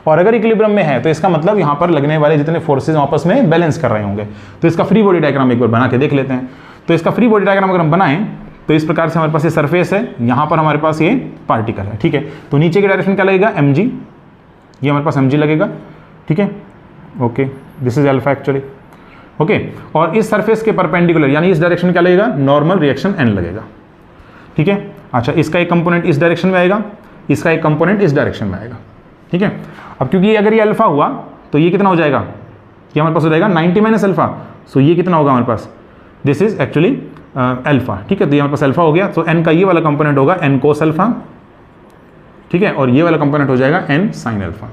और अगर इक्विलिब्रियम में है तो इसका मतलब यहाँ पर लगने वाले जितने फोर्सेज आपस में बैलेंस कर रहे होंगे। तो इसका फ्री बॉडी डायग्राम एक बार बना के देख लेते हैं। तो इसका फ्री बॉडी डायग्राम अगर हम बनाएं तो इस प्रकार से हमारे पास ये सरफेस है, यहाँ पर हमारे पास ये पार्टिकल है, ठीक है। तो नीचे की डायरेक्शन क्या लगेगा, mg, ये हमारे पास mg लगेगा, ठीक है, okay, this is alpha actually, okay. और इस सरफेस के परपेंडिकुलर यानी इस डायरेक्शन क्या लगेगा, नॉर्मल रिएक्शन n लगेगा, ठीक है। अच्छा, इसका एक कंपोनेंट इस डायरेक्शन में आएगा, इसका एक कंपोनेंट इस डायरेक्शन में आएगा, ठीक है। अब क्योंकि अगर ये अल्फा हुआ तो ये कितना हो जाएगा, ये हमारे पास हो जाएगा 90 माइनस अल्फा, सो ये कितना होगा हमारे पास, दिस इज एक्चुअली अल्फा, ठीक है। तो ये हमारे पास अल्फा हो गया, तो n का ये वाला कंपोनेंट होगा n कोस अल्फा, ठीक है, और ये वाला कंपोनेंट हो जाएगा n sine alpha,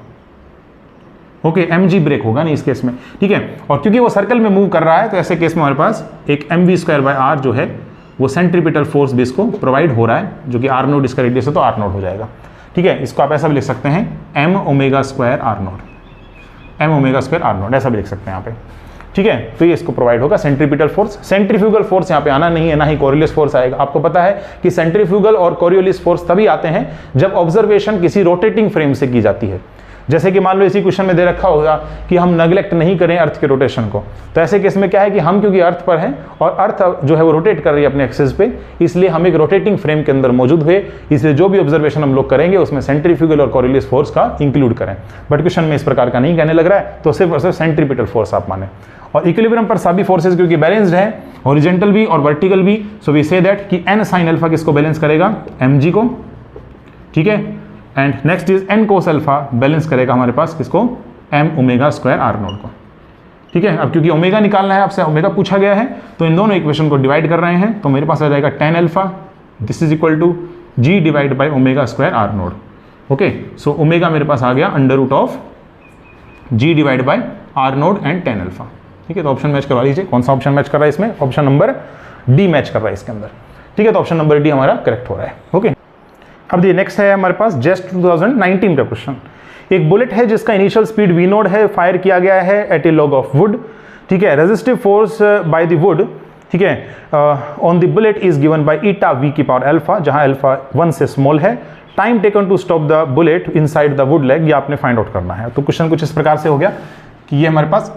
okay. mg break होगा नहीं इस केस में, ठीक है। और क्योंकि वो सर्कल में मूव कर रहा है तो ऐसे केस में हमारे पास एक mv स्क्वायर बाय r जो है वो सेंट्रीपिटल फोर्स भी इसको प्रोवाइड हो रहा है, जो कि r नोड इसका रेडियस है तो r नोड हो जाएगा, ठीक है। इसको आप ऐसा भी लिख सकते हैं m omega square r node, m omega square r node, ऐसा भी लिख सकते हैं यहाँ पे, ठीक है। तो ये इसको प्रोवाइड होगा सेंट्रीपिटल फोर्स। सेंट्रीफ्यूगल फोर्स यहाँ पे आना नहीं है, ना ही कोरियोलिस फोर्स आएगा। आपको पता है कि सेंट्रीफ्यूगल और कोरियोलिस फोर्स तभी आते हैं जब ऑब्जर्वेशन किसी रोटेटिंग फ्रेम से की जाती है। जैसे कि मान लो इसी क्वेश्चन में दे रखा होगा कि हम नेग्लेक्ट नहीं करें अर्थ के रोटेशन को, तो ऐसे केस में क्या है कि हम क्योंकि अर्थ पर हैं और अर्थ जो है वो रोटेट कर रही है अपने एक्सिस पे, इसलिए हम एक रोटेटिंग फ्रेम के अंदर मौजूद हुए, इसलिए जो भी ऑब्जर्वेशन हम लोग करेंगे उसमें सेंट्रीफ्यूगल और कोरियोलिस फोर्स का इंक्लूड करें। बट क्वेश्चन में इस प्रकार का नहीं कहने लग रहा है, तो सिर्फ और सिर्फ सेंट्रीपिटल फोर्स आप माने। और इक्विलिब्रियम पर सभी फोर्सेज क्योंकि बैलेंस्ड है, हॉरिजॉन्टल भी और वर्टिकल भी, सो वी से दैट कि n sin अल्फा किसको बैलेंस करेगा, mg को, ठीक है। And next is n cos alpha balance करेगा हमारे पास किसको, m omega square r note को, ठीक है। अब क्योंकि ओमेगा निकालना है, आपसे ओमेगा पूछा गया है, तो इन दोनों इक्वेशन को डिवाइड कर रहे हैं, तो मेरे पास आ जाएगा tan alpha, this is equal to g divide by omega square r nought, okay. So omega मेरे पास आ गया under root of g divide by R nought and tan alpha. ठीक है, तो ऑप्शन मैच करवा लीजिए। कौन सा ऑप्शन मैच कर रहा है इसमें? ऑप्शन नंबर डी मैच कर रहा है इसके अंदर। ठीक है, तो ऑप्शन नंबर डी हमारा करेक्ट हो रहा है। ओके, अब ये नेक्स्ट है हमारे पास जेस्ट 2019 का क्वेश्चन। एक बुलेट है जिसका इनिशियल स्पीड वी नोड है, फायर किया गया है at a log of wood. ठीक है, resistive force by the wood, ठीक है, on the bullet is given by eta V की पावर अल्फा, जहां अल्फा 1 से स्मॉल है। Time taken to stop the bullet inside the wood log, ये आपने फाइंड आउट करना है। तो क्वेश्चन कुछ इस प्रकार से हो गया कि ये हमारे पास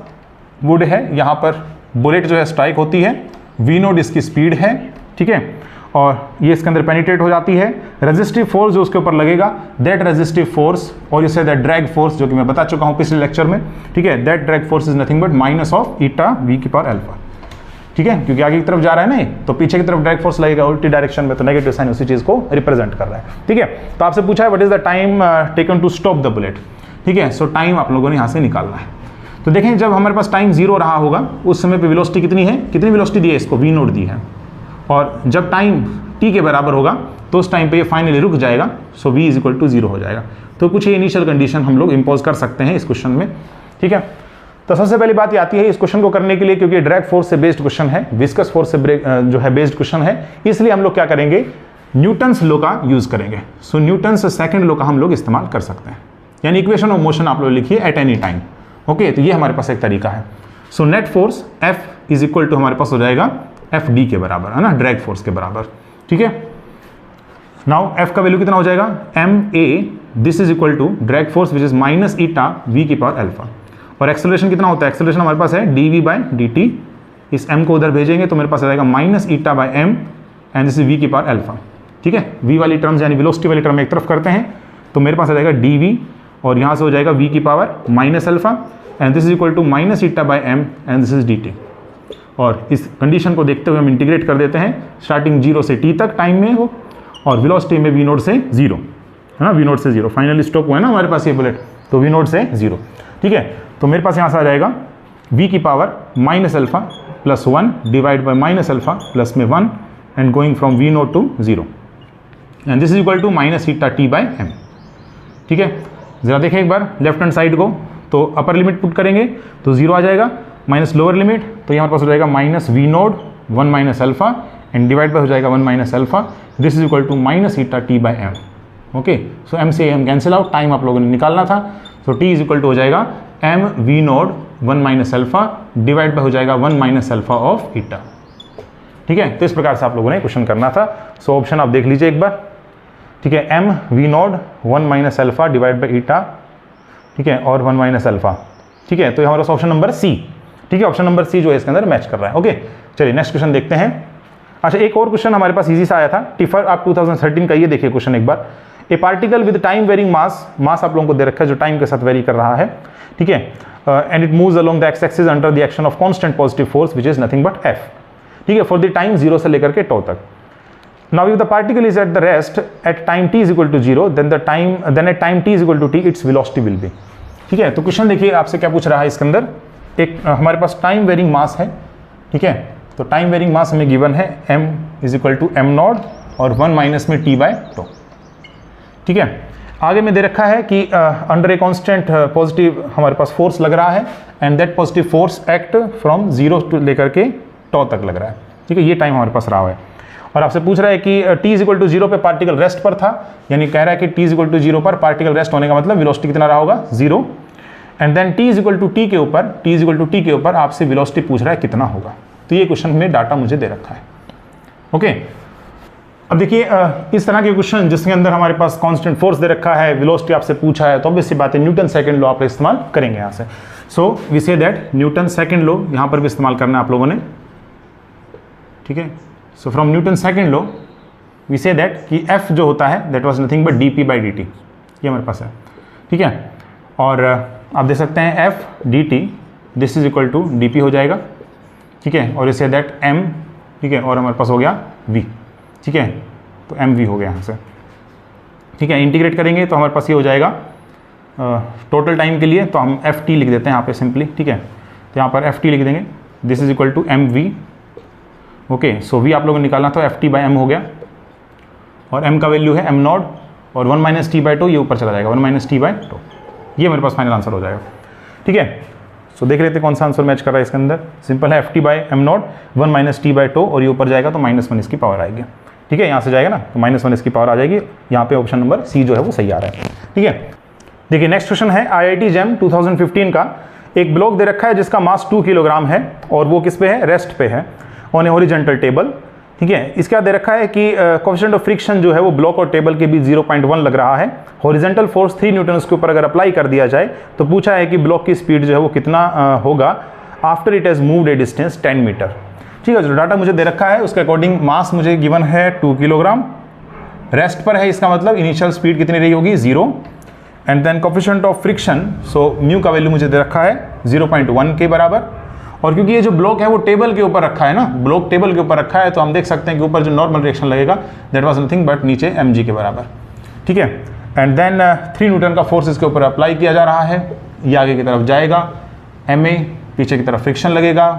वुड है, यहाँ पर बुलेट जो है स्ट्राइक होती है, वी नोड इसकी स्पीड है। ठीक है, और ये इसके अंदर पेनिट्रेट हो जाती है। रेजिस्टिव फोर्स जो उसके ऊपर लगेगा, दैट रेजिस्टिव फोर्स, और इसे दैट ड्रैग फोर्स जो कि मैं बता चुका हूँ पिछले लेक्चर में। ठीक है, that drag force is nothing but minus of eta V की पावर अल्फा। ठीक है, क्योंकि आगे की तरफ जा रहा है ना, तो पीछे की तरफ ड्रैग फोर्स लगेगा उल्टी डायरेक्शन में, तो नेगेटिव साइन उसी चीज को रिप्रेजेंट कर रहा है। ठीक है, तो आपसे पूछा है what is the time taken to stop the bullet. ठीक है, सो टाइम आप लोगों ने यहाँ से निकालना है। तो देखें, जब हमारे पास टाइम 0 रहा होगा उस समय पे वेलोसिटी कितनी है, कितनी वेलोसिटी दी है इसको, वी नोट दी है। और जब टाइम t के बराबर होगा तो उस टाइम पे ये फाइनली रुक जाएगा, सो v इज इक्वल टू 0 हो जाएगा। तो कुछ ये इनिशियल कंडीशन हम लोग इंपोज कर सकते हैं इस क्वेश्चन में। ठीक है, तो सबसे पहली बात ये आती है इस क्वेश्चन को करने के लिए, क्योंकि ड्रैग फोर्स से बेस्ड क्वेश्चन है, विस्कस फोर्स से जो है बेस्ड क्वेश्चन है, इसलिए हम लोग क्या करेंगे, न्यूटन्स लॉ का यूज करेंगे। सो न्यूटन्स सेकंड लॉ का हम लोग इस्तेमाल कर सकते हैं, यानी इक्वेशन ऑफ मोशन आप लोग लिखिए एट एनी टाइम। ओके, तो ये हमारे पास एक तरीका है। So net force F is equal to हमारे पास हो जाएगा FD के बराबर, है ना, ड्रैग फोर्स के बराबर। ठीक है, नाउ F का वैल्यू कितना हो जाएगा, MA, this is equal to drag force which is minus eta V की पावर अल्फा। और एक्सेलरेशन कितना होता है, एक्सेलरेशन हमारे पास है dV बाई dt, इस m को उधर भेजेंगे तो मेरे पास आ जाएगा minus eta by m and this is V की पावर अल्फा। ठीक है, V वाली टर्म्स यानी वेलोसिटी वाली टर्म एक तरफ करते हैं तो मेरे पास आ जाएगा dV, और यहाँ से हो जाएगा V की power minus alpha and this is equal to minus eta by m and this is dt। और इस कंडीशन को देखते हुए हम इंटीग्रेट कर देते हैं, स्टार्टिंग 0 से t तक टाइम में हो, और वेलोसिटी में v नोट से 0, है ना, v नोट से 0, फाइनली स्टॉप हुआ है ना हमारे पास ये बुलेट, तो v नोट से 0। ठीक है, तो मेरे पास यहाँ से आ जाएगा v की power minus alpha plus 1 divide by minus alpha plus में 1 and going from v nought to 0 and this is equal to minus eta t by m। ठीक है, जरा देखें एक बार लेफ्ट हैंड साइड को, तो अपर लिमिट पुट करेंगे तो 0 आ जाएगा, माइनस लोअर लिमिट तो ये हमारे पास हो जाएगा minus V nought 1 minus alpha and divide by हो जाएगा 1 minus alpha, this is equal to minus eta t by m। Okay, so m से m कैंसिल आउट, टाइम आप लोगों ने निकालना था, तो t इज इक्वल टू हो जाएगा m V nought 1 minus alpha divide by हो जाएगा 1 माइनस अल्फा ऑफ ईटा। ठीक है, तो इस प्रकार से आप लोगों ने क्वेश्चन करना था। सो ऑप्शन आप देख लीजिए एक बार। ठीक है, m V nought 1 minus alpha divide by eta, ठीक है, और 1 माइनस अल्फा। ठीक है, तो हमारा ऑप्शन नंबर सी। ठीक है, ऑप्शन नंबर सी जो है इसके अंदर मैच कर रहा है। ओके, चलिए नेक्स्ट क्वेश्चन देखते हैं। अच्छा, एक और क्वेश्चन हमारे पास इजी सा आया था, टिफर आप 2013 का, ये देखिए क्वेश्चन एक बार। A particle with time varying mass आप लोगों को दे रखा है जो टाइम के साथ वेरी कर रहा है। ठीक है, and it moves along the x axis under the action of constant positive force which is nothing but F। ठीक है, फॉर द टाइम 0 से लेकर के τ तक। Now if the particle is at the rest at time t is equal to 0, then at time t is equal to t its velocity will be। ठीक है, तो question देखिए आपसे क्या पूछ रहा है इसके अंदर, एक हमारे पास टाइम वेरिंग मास है। ठीक है, तो टाइम वेरिंग मास हमें गिवन है m is equal to m nought और 1 माइनस में t बाय τ। ठीक है, आगे में दे रखा है कि अंडर ए कांस्टेंट पॉजिटिव हमारे पास फोर्स लग रहा है and that positive force act from 0 to लेकर के τ तक लग रहा है। ठीक है, ये टाइम हमारे पास रहा है, और आपसे पूछ रहा है कि t इज इक्वल टू 0 पे पार्टिकल रेस्ट पर था, यानी कह रहा है कि t इज इक्वल टू 0 पर पार्टिकल रेस्ट होने का मतलब वेलोसिटी कितना रहा होगा, 0, and then t is equal to t के ऊपर आपसे वेलोसिटी पूछ रहा है कितना होगा। तो ये क्वेश्चन में डाटा मुझे दे रखा है। ओके, अब देखिए इस तरह के क्वेश्चन जिसके अंदर हमारे पास कांस्टेंट फोर्स दे रखा है, वेलोसिटी आपसे पूछा है, तो ऑब्वियस सी बात है न्यूटन सेकंड लॉ आप इस्तेमाल करेंगे यहाँ से। So we say that Newton second law यहाँ पर भी इस्तेमाल करना है आप लोगों ने। ठीक है, so from Newton second law we say that कि F जो होता है that was nothing but dp by dt, ये हमारे पास है। ठीक है, और आप देख सकते हैं F dt this is equal to dp हो जाएगा। ठीक है, और इसे दैट m, ठीक है, और हमारे पास हो गया v। ठीक है, तो mv हो गया यहाँ से। ठीक है, इंटीग्रेट करेंगे तो हमारे पास ये हो जाएगा टोटल टाइम के लिए, तो हम ft लिख देते हैं यहाँ पे सिंपली। ठीक है, तो यहाँ पर ft लिख देंगे, this is equal to mv। Okay, so v आप लोगों ने निकालना तो ft बाई m हो गया, और m का वैल्यू है m नॉट, और 1 माइनस टी बाई टू ये ऊपर चला जाएगा, 1 माइनस टी बाई टू, ये मेरे पास फाइनल आंसर हो जाएगा। ठीक है, सो देख लेते हैं कौन सा आंसर मैच कर रहा है इसके अंदर। सिंपल है, F T by M nought 1 minus T by tau, और ये ऊपर जाएगा तो -1 इसकी पावर आएगी। ठीक है, यहाँ से जाएगा ना तो -1 इसकी पावर आ जाएगी। यहाँ पे ऑप्शन नंबर सी जो है वो सही आ रहा है। ठीक है, देखिए नेक्स्ट क्वेश्चन है IIT JEM 2015 का। एक ब्लॉक दे रखा है जिसका मास 2 किलोग्राम है और वो किस पे है, रेस्ट पे है ऑन ए हॉरिजॉन्टल टेबल। ठीक है, इसके बाद दे रखा है कि कोएफिशिएंट ऑफ फ्रिक्शन जो है वो ब्लॉक और टेबल के बीच 0.1 लग रहा है। हॉरिजॉन्टल फोर्स 3 न्यूटन के ऊपर अगर अप्लाई कर दिया जाए तो पूछा है कि ब्लॉक की स्पीड जो है वो कितना होगा after it has moved a distance 10 metre. ठीक है, जो डाटा मुझे दे रखा है उसके अकॉर्डिंग मास मुझे गिवन है 2 किलोग्राम, रेस्ट पर है, इसका मतलब इनिशियल स्पीड कितनी रही होगी 0, and then coefficient of friction, so mu का वैल्यू मुझे दे रखा है 0.1 के बराबर। और क्योंकि ये जो ब्लॉक है वो टेबल के ऊपर रखा है ना, ब्लॉक टेबल के ऊपर रखा है, तो हम देख सकते हैं कि ऊपर जो नॉर्मल रिएक्शन लगेगा दैट वाज नथिंग बट नीचे mg के बराबर। ठीक है, एंड देन 3 न्यूटन का फोर्स इसके ऊपर अप्लाई किया जा रहा है, ये आगे की तरफ जाएगा, ma पीछे की तरफ फ्रिक्शन लगेगा।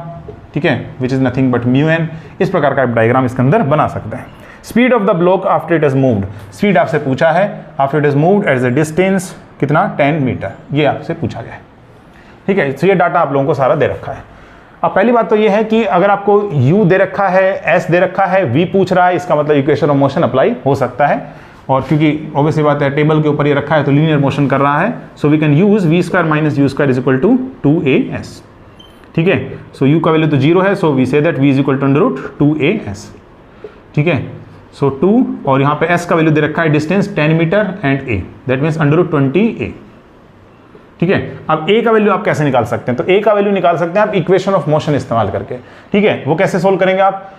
ठीक है, which is nothing but mu N. इस प्रकार का आप डायग्राम इसके अंदर बना सकते हैं। Speed of the block after it is moved, speed आपसे पूछा है after it is moved at the distance कितना 10 मीटर, ये आपसे पूछा गया है। ठीक है, तो ये डाटा आप लोगों को सारा दे रखा है। अब पहली बात तो ये है कि अगर आपको u दे रखा है, s दे रखा है, v पूछ रहा है, इसका मतलब इक्वेशन ऑफ मोशन अप्लाई हो सकता है। और क्योंकि ऑब्वियसली बात है टेबल के ऊपर ये रखा है तो लीनियर मोशन कर रहा है, so we can use v² minus u² is equal to 2as। ठीक है, सो u का वैल्यू तो 0 है, so we say that v is equal to under root 2as। ठीक है, सो 2 और यहाँ पे s का वैल्यू दे रखा है distance 10 metre and a, that means under root 20a। ठीक है, अब a का वैल्यू आप कैसे निकाल सकते हैं, तो a का वैल्यू निकाल सकते हैं आप इक्वेशन ऑफ मोशन इस्तेमाल करके। ठीक है, वो कैसे सोल्व करेंगे आप,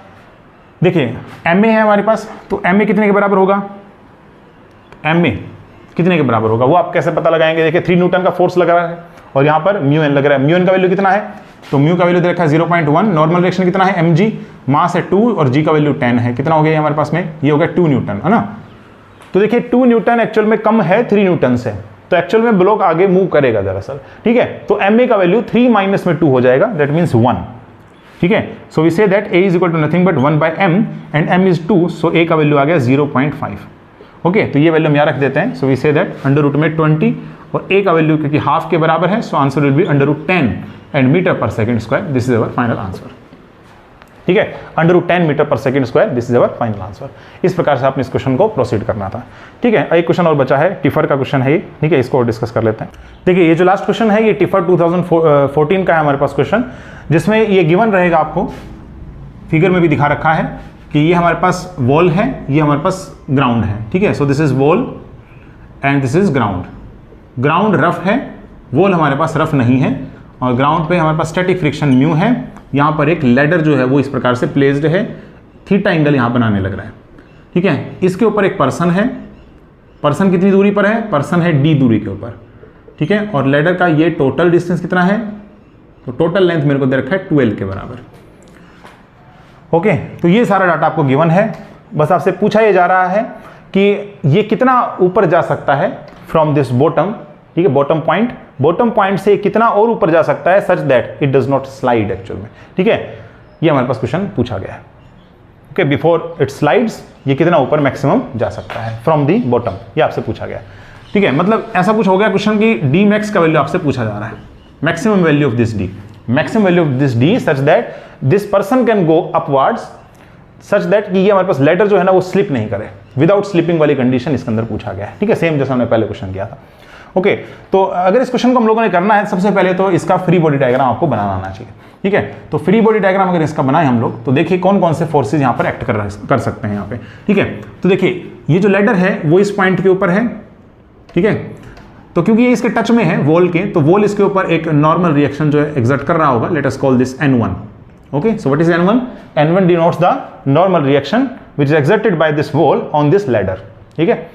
देखिए ma है हमारे पास, तो ma कितने के बराबर होगा, ma कितने के बराबर होगा वो आप कैसे पता लगाएंगे। देखिए 3 न्यूटन का फोर्स लग रहा है और यहाँ पर म्यू एन लग रहा है, म्यू एन का वैल्यू कितना है, तो म्यू का वैल्यू दे रखा है 0.1, नॉर्मल रिएक्शन कितना है mg, मास है 2 और g का वैल्यू 10 है, कितना हो गया हमारे पास में, ये हो गया 2 न्यूटन, है ना। तो देखिए 2 न्यूटन एक्चुअल में कम है 3 न्यूटन से, तो एक्चुअल में ब्लॉक आगे मूव करेगा दरअसल। ठीक है, तो ma का वैल्यू 3 माइनस में 2 हो जाएगा, दैट मीन्स 1। ठीक है, so we say that a is equal to nothing but 1 by m and m is 2, so a का वैल्यू आ गया 0.5। ओके, तो ये वैल्यू हम यहाँ रख देते हैं, so we say that under root में 20 और a का वैल्यू क्योंकि हाफ के बराबर है, so answer will be under root 10 and metre per second square, this is our final answer. ठीक है, under root 10 metre per second square, this is our final answer. इस प्रकार से आपने इस क्वेश्चन को प्रोसीड करना था। ठीक है, एक क्वेश्चन और बचा है, टिफर का क्वेश्चन है ये। ठीक है, इसको और डिस्कस कर लेते हैं। देखिए ये जो लास्ट क्वेश्चन है ये टिफर 2014 का है हमारे पास क्वेश्चन, जिसमें ये गिवन रहेगा, आपको फिगर में भी दिखा रखा है कि ये हमारे पास वॉल है, ये हमारे पास ग्राउंड है। ठीक है, so this is wall and this is ground. Ground rough है, वॉल हमारे पास रफ नहीं है, और ग्राउंड पे हमारे पास स्टैटिक फ्रिक्शन म्यू है। यहाँ पर एक लैडर जो है वो इस प्रकार से प्लेस्ड है, थीटा एंगल यहाँ बनाने लग रहा है। ठीक है, इसके ऊपर एक पर्सन है, पर्सन कितनी दूरी पर है, पर्सन है d दूरी के ऊपर। ठीक है, और लैडर का ये टोटल डिस्टेंस कितना है, तो टोटल लेंथ मेरे को दे रखा है 12 के बराबर। ओके, तो ये सारा डाटा आपको गिवन है, बस आपसे पूछा ये जा रहा है कि ये कितना ऊपर जा सकता है फ्रॉम दिस बॉटम। ठीक है, बॉटम पॉइंट से कितना और ऊपर जा सकता है such that it does not slide actual में। ठीक है, ये हमारे पास क्वेश्चन पूछा गया है। ओके, बिफोर इट स्लाइड्स ये कितना ऊपर मैक्सिमम जा सकता है फ्रॉम दी बॉटम, ये आपसे पूछा गया। ठीक है, मतलब ऐसा कुछ हो गया क्वेश्चन की डी मैक्स का वैल्यू आपसे पूछा जा रहा है, maximum value of this D, maximum value of this D such that this person can go upwards such that कि ये हमारे पास लेटर जो है ना वो स्लिप नहीं करे, विदाउट स्लिपिंग वाली कंडीशन इसके अंदर पूछा गया है। ठीक है, सेम जैसा हमने पहले क्वेश्चन किया था। ओके, तो अगर इस क्वेश्चन को हम लोगों ने करना है, सबसे पहले तो इसका फ्री बॉडी डायग्राम आपको बनाना आना चाहिए। ठीक है, तो फ्री बॉडी डायग्राम अगर इसका बनाए हम लोग, तो देखिए कौन कौन से फोर्सेज यहाँ पर एक्ट कर सकते हैं यहाँ पे। ठीक है, तो देखिए ये जो लेडर है वो इस पॉइंट के ऊपर है। ठीक है, तो क्योंकि ये इसके टच में है वॉल के, तो वॉल इसके ऊपर एक नॉर्मल रिएक्शन जो है एग्जर्ट कर रहा होगा, late us call this N1। Okay, so what is N1? N1 denotes the normal reaction which is exerted by this wall on this ladder. ठीक है,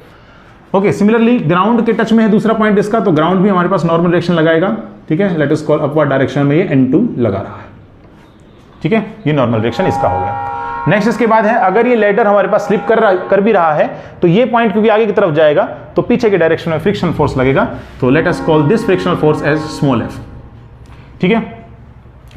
ओके, सिमिलरली ग्राउंड के टच में है दूसरा पॉइंट इसका, तो ग्राउंड भी हमारे पास नॉर्मल रिएक्शन लगाएगा। ठीक है, late us call upward direction में ये N2 लगा रहा है। ठीक है, ये नॉर्मल रिएक्शन इसका हो गया। नेक्स्ट इसके बाद है, अगर ये लेडर हमारे पास स्लिप कर भी रहा है, तो ये पॉइंट क्योंकि आगे की तरफ जाएगा तो पीछे के डायरेक्शन में फ्रिक्शन फोर्स लगेगा, तो let us call this frictional force as small f। ठीक है,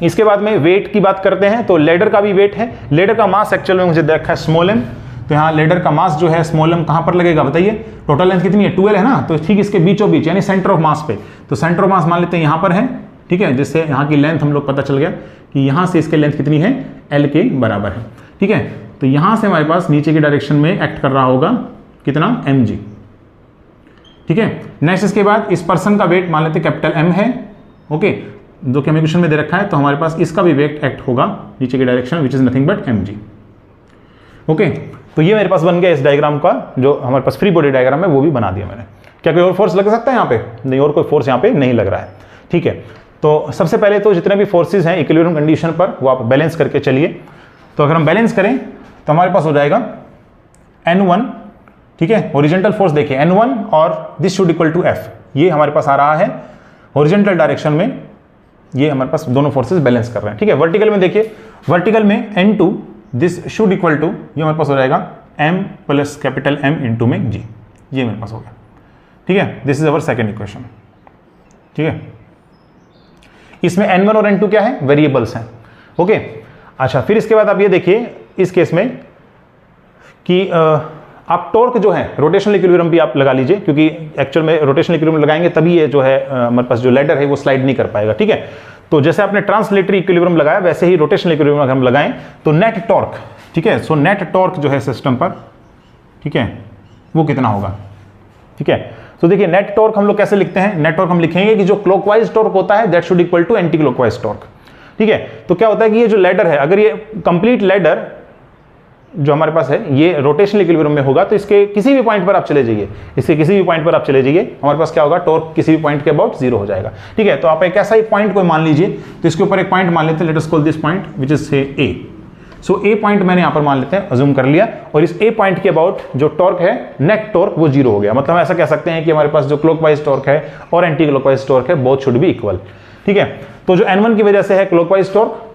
इसके बाद में वेट की बात करते हैं, तो लेडर का भी वेट है, लेडर का मास एक्चुअल में मुझे देखा है स्मॉल m, तो यहाँ लेडर का मास जो है स्मॉल m कहाँ पर लगेगा बताइए, टोटल लेंथ कितनी है 12 है ना, तो ठीक इसके बीचों बीच यानी सेंटर ऑफ मास पे, तो सेंटर ऑफ मास मान लेते हैं यहाँ पर है। ठीक है, जिससे यहाँ की लेंथ हम लोग पता चल गया कि यहाँ से इसके लेंथ कितनी है, L के बराबर है। ठीक है, तो यहाँ से हमारे पास नीचे की डायरेक्शन में एक्ट कर रहा होगा कितना, mg। ठीक है, नेक्स्ट इसके बाद इस पर्सन का वेट मान लेते कैपिटल M है, ओके, जो कि हमें क्वेश्चन में दे रखा है, तो हमारे पास इसका भी वेट एक्ट होगा नीचे की direction which is nothing but mg। Okay, तो ये मेरे पास बन गया इस डायग्राम का, जो हमारे पास फ्री बॉडी डायग्राम है वो भी बना दिया मैंने। क्या कोई और फोर्स लग सकता है यहाँ पे? नहीं, और कोई फोर्स यहाँ पे नहीं लग रहा है। ठीक है, तो सबसे पहले तो जितने भी फोर्सेज हैं इक्विलिब्रियम कंडीशन पर वो आप बैलेंस करके चलिए। तो अगर हम बैलेंस करें तो हमारे पास हो जाएगा N1, ठीक है, हॉरिजॉन्टल फोर्स देखिए N1 और this should equal to F, ये हमारे पास आ रहा है हॉरिजॉन्टल डायरेक्शन में, ये हमारे पास दोनों फोर्सेज बैलेंस कर रहे हैं। ठीक है, वर्टिकल में देखिए, वर्टिकल में N2 this should equal to, ये हमारे पास हो जाएगा M plus capital M into में G, ये मेरे पास हो गया। ठीक है, this is our second equation. ठीक है, इसमें N1 और N2 क्या है, वेरिएबल्स हैं। ओके, अच्छा, फिर इसके बाद आप ये देखिए इस केस में कि आप टॉर्क जो है रोटेशनल इक्विलिब्रियम भी आप लगा लीजिए, क्योंकि एक्चुअल में रोटेशनल इक्विलिब्रियम लगाएंगे तभी ये जो है हमारे पास जो लैडर है वो स्लाइड नहीं कर पाएगा। ठीक है, तो जैसे आपने ट्रांसलेटरी इक्विलिब्रियम लगाया वैसे ही रोटेशनल इक्विलिब्रियम अगर हम लगाएं तो नेट टॉर्क, ठीक है, सो नेट टॉर्क जो है सिस्टम पर, ठीक है, वो कितना होगा। ठीक है, तो देखिए नेट टॉर्क हम लोग कैसे लिखते हैं, नेट टॉर्क हम लिखेंगे कि जो क्लॉकवाइज टॉर्क होता है that should equal to anti clockwise torque. ठीक है, तो क्या होता है कि ये जो लैडर है, अगर ये कंप्लीट लैडर जो हमारे पास है ये रोटेशनल इक्विलिब्रियम में होगा तो इसके किसी भी पॉइंट पर आप चले जाइए, इसके किसी भी पॉइंट पर आप चले जाइए, हमारे पास क्या होगा, टॉर्क किसी भी पॉइंट के अबाउट 0 हो जाएगा। ठीक है, तो आप एक ऐसा ही पॉइंट को मान लीजिए, तो इसके ऊपर एक पॉइंट मान लेते हैं, late us call this point which is से ए। सो ए पॉइंट मैंने यहां पर मान लेते हैं, अज्यूम कर लिया, और इस ए पॉइंट के अबाउट जो टॉर्क है नेट टॉर्क वो 0 हो गया। मतलब हम ऐसा कह सकते हैं कि हमारे पास जो क्लॉकवाइज टॉर्क है और एंटी क्लॉकवाइज टॉर्क है बोथ शुड बी इक्वल। ठीक है, तो जो N1 की वजह से है क्लॉकवाइज टॉर्क,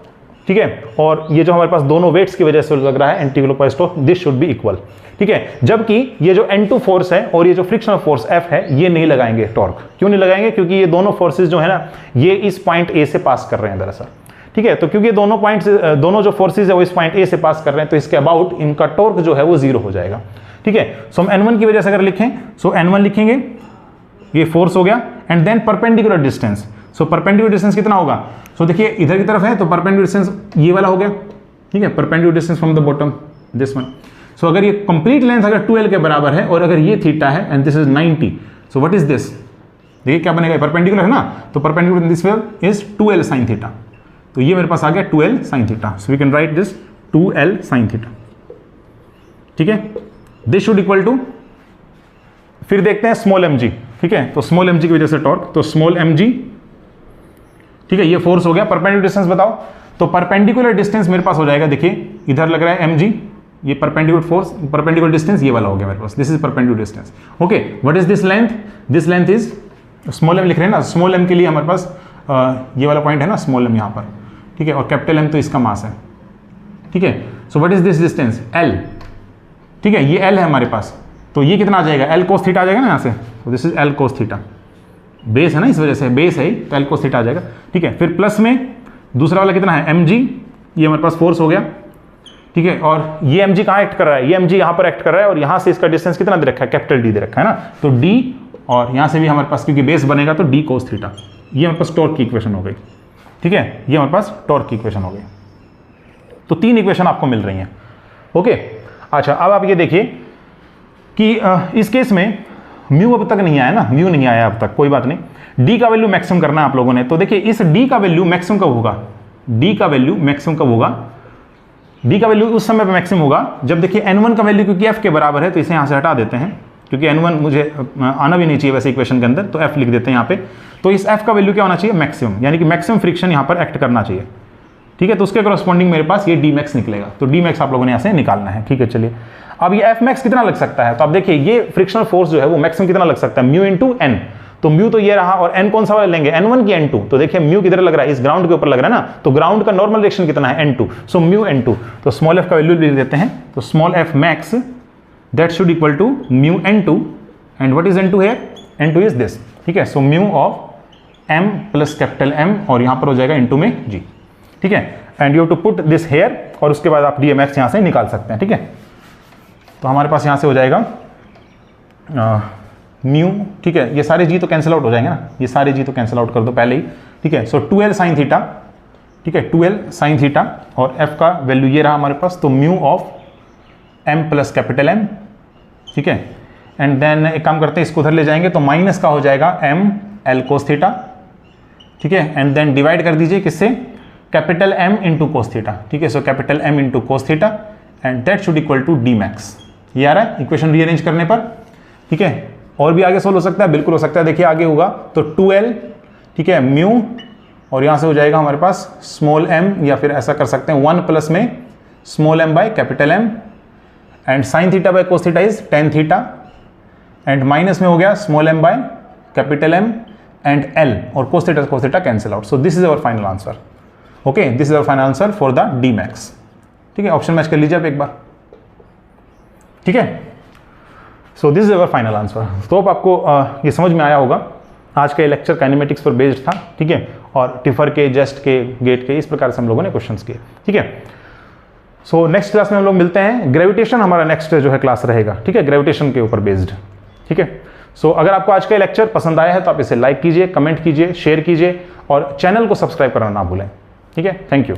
ठीक है, और ये जो हमारे पास दोनों वेट्स की वजह से लग रहा है anti clockwise torque, this should be equal. ठीक है, जबकि ये जो N2 फोर्स है और ये जो फ्रिक्शनल फोर्स F है ये नहीं लगाएंगे टॉर्क। क्यों नहीं लगाएंगे? क्योंकि ये दोनों फोर्सेज जो है ना ये इस पॉइंट ए से पास कर रहे हैं दरअसल। ठीक है, तो क्योंकि दोनों पॉइंट्स, दोनों जो फोर्सेज है वो इस पॉइंट ए से पास कर रहे हैं तो इसके अबाउट इनका टॉर्क जो है वो 0 हो जाएगा। ठीक है, सो हम N1 की वजह से अगर लिखें, सो N1 लिखेंगे, ये फोर्स हो गया, and then perpendicular distance. So perpendicular distance कितना होगा, सो देखिए इधर की तरफ है तो परपेंडिकुलर डिस्टेंस ये वाला हो गया। ठीक है, perpendicular distance from the bottom this one. So अगर ये कंप्लीट लेंथ अगर 2l के बराबर है और अगर ये थीटा है and this is 90, so what is this, देखिए क्या बनेगा, परपेंडिकुलर है ना, तो perpendicular in this way is 2l sin theta. तो ये मेरे पास आ गया 2l sin theta. So we can write this 2l sin theta. ठीक है, दिस शुड इक्वल टू, फिर देखते हैं स्मॉल mg। ठीक है, तो स्मॉल mg की वजह से टॉर्क, तो स्मॉल mg, ठीक है, ये फोर्स हो गया। परपेंडिकुलर डिस्टेंस बताओ, तो परपेंडिकुलर डिस्टेंस मेरे पास हो जाएगा, देखिए इधर लग रहा है mg, ये परपेंडिकुलर फोर्स, परपेंडिकुलर डिस्टेंस ये वाला हो गया मेरे पास, this is perpendicular distance. Okay, what is this length, this length is small m लिख रहे हैं ना, स्मॉल m के लिए हमारे पास ये वाला पॉइंट है ना स्मॉल m यहाँ पर। ठीक है, और कैपिटल M तो इसका मास है। ठीक है, सो what is this distance l। ठीक है, ये l है हमारे पास, तो ये कितना आ जाएगा, l cos थीटा आ जाएगा ना यहाँ से, तो this is l cos theta, base है ना इस वजह से, बेस है तो l cos थीटा आ जाएगा। ठीक है, फिर प्लस में दूसरा वाला कितना है mg, ये हमारे पास फोर्स हो गया। ठीक है, और ये mg कहाँ एक्ट कर रहा है, ये mg यहाँ पर एक्ट कर रहा है और यहाँ से इसका डिस्टेंस कितना दे रखा है, कैपिटल D दे रखा है ना, तो d, और यहाँ से भी हमारे पास क्योंकि बेस बनेगा तो d cos थीटा, ये हमारे पास टॉर्क की इक्वेशन हो गई। ठीक है, ये हमारे पास टॉर्क की इक्वेशन हो गई। तो 3 इक्वेशन आपको मिल रही हैं। ओके, अच्छा, अब आप ये देखिए कि इस केस में म्यू अब तक नहीं आया ना, म्यू नहीं आया अब तक, कोई बात नहीं। डी का वैल्यू मैक्सिमम करना है आप लोगों ने, तो देखिए इस डी का वैल्यू मैक्सिमम कब होगा, डी का वैल्यू मैक्सिमम कब होगा, डी का वैल्यू उस समय पे मैक्सिमम होगा जब देखिए n1 का वैल्यू क्योंकि f के बराबर है तो इसे यहाँ से हटा देते हैं, क्योंकि n1 मुझे आना भी नहीं चाहिए वैसे इक्वेशन के अंदर, तो f लिख देते हैं यहाँ पे। तो इस f का वैल्यू क्या होना चाहिए, मैक्सिमम, यानी कि मैक्सिमम फ्रिक्शन यहाँ पर एक्ट करना चाहिए। ठीक है, तो उसके करस्पॉन्डिंग मेरे पास ये डी मैक्स निकलेगा, तो डी मैक्स आप लोगों ने यहाँ से निकालना है। ठीक है, चलिए अब ये एफ मैक्स कितना लग सकता है, तो आप देखिए ये फ्रिक्शनल फोर्स जो है वो मैक्सिमम कितना लग सकता है, म्यू इंटू एन। तो म्यू तो ये रहा और एन कौन सा वाला लेंगे, n1 की n2। तो देखिए म्यू किधर लग रहा है, इस ग्राउंड के ऊपर लग रहा है ना, तो ग्राउंड का नॉर्मल डायरेक्शन कितना है, n2, सो म्यू n2। तो स्मॉल f का वैल्यू लिख देते हैं, तो small f max that should equal to mu n2, and what is n2 here, n2 is this. ठीक है, so mu of m plus capital M, और यहाँ पर हो जाएगा n2 में g। ठीक है, and you have to put this here, और उसके बाद आप dmx यहाँ से निकाल सकते हैं। ठीक है, तो हमारे पास यहाँ से हो जाएगा म्यू। ठीक है, ये सारे जी तो कैंसिल आउट हो जाएंगे ना, ये सारे जी तो कैंसिल आउट कर दो पहले ही, ठीक है। सो 2l साइन थीटा, ठीक है, 2l साइन थीटा, और f का वैल्यू ये रहा हमारे पास, तो mu of m plus capital M, ठीक है। एंड देन एक काम करते हैं, इसको उधर ले जाएंगे तो माइनस का हो जाएगा m l कोस थीटा, ठीक है। एंड देन डिवाइड कर दीजिए किससे, capital M into cos theta, ठीक है। So capital M into cos theta and that should equal to D max. ये आ रहा है इक्वेशन रीअरेंज करने पर, ठीक है। और भी आगे सोल्व हो सकता है, बिल्कुल हो सकता है। देखिए आगे होगा तो 2l, ठीक है, म्यू, और यहां से हो जाएगा हमारे पास स्मॉल m, या फिर ऐसा कर सकते हैं 1 प्लस में small m by capital M, and sine theta by cos theta is tan theta, and minus में हो गया small m by capital M and l, और cos theta cancel out. So this is our final answer. Okay, this is our final answer for the D max, ठीक है। Option match कर लीजिए आप एक बार, ठीक है। So this is our final answer. तो अब आपको ये समझ में आया होगा, आज का ये लेक्चर काइनेमेटिक्स पर बेस्ड था, ठीक है, और टिफर के, जेस्ट के, गेट के, इस प्रकार से हम लोगों ने क्वेश्चंस किए, ठीक है। सो नेक्स्ट क्लास में हम लोग मिलते हैं। ग्रेविटेशन हमारा नेक्स्ट जो है क्लास रहेगा, ठीक है, ग्रेविटेशन के ऊपर बेस्ड, ठीक है। सो अगर आपको आज का ये लेक्चर पसंद आया है तो आप इसे लाइक कीजिए, कमेंट कीजिए, शेयर कीजिए, और चैनल को सब्सक्राइब करना ना भूलें, ठीक है। Thank you.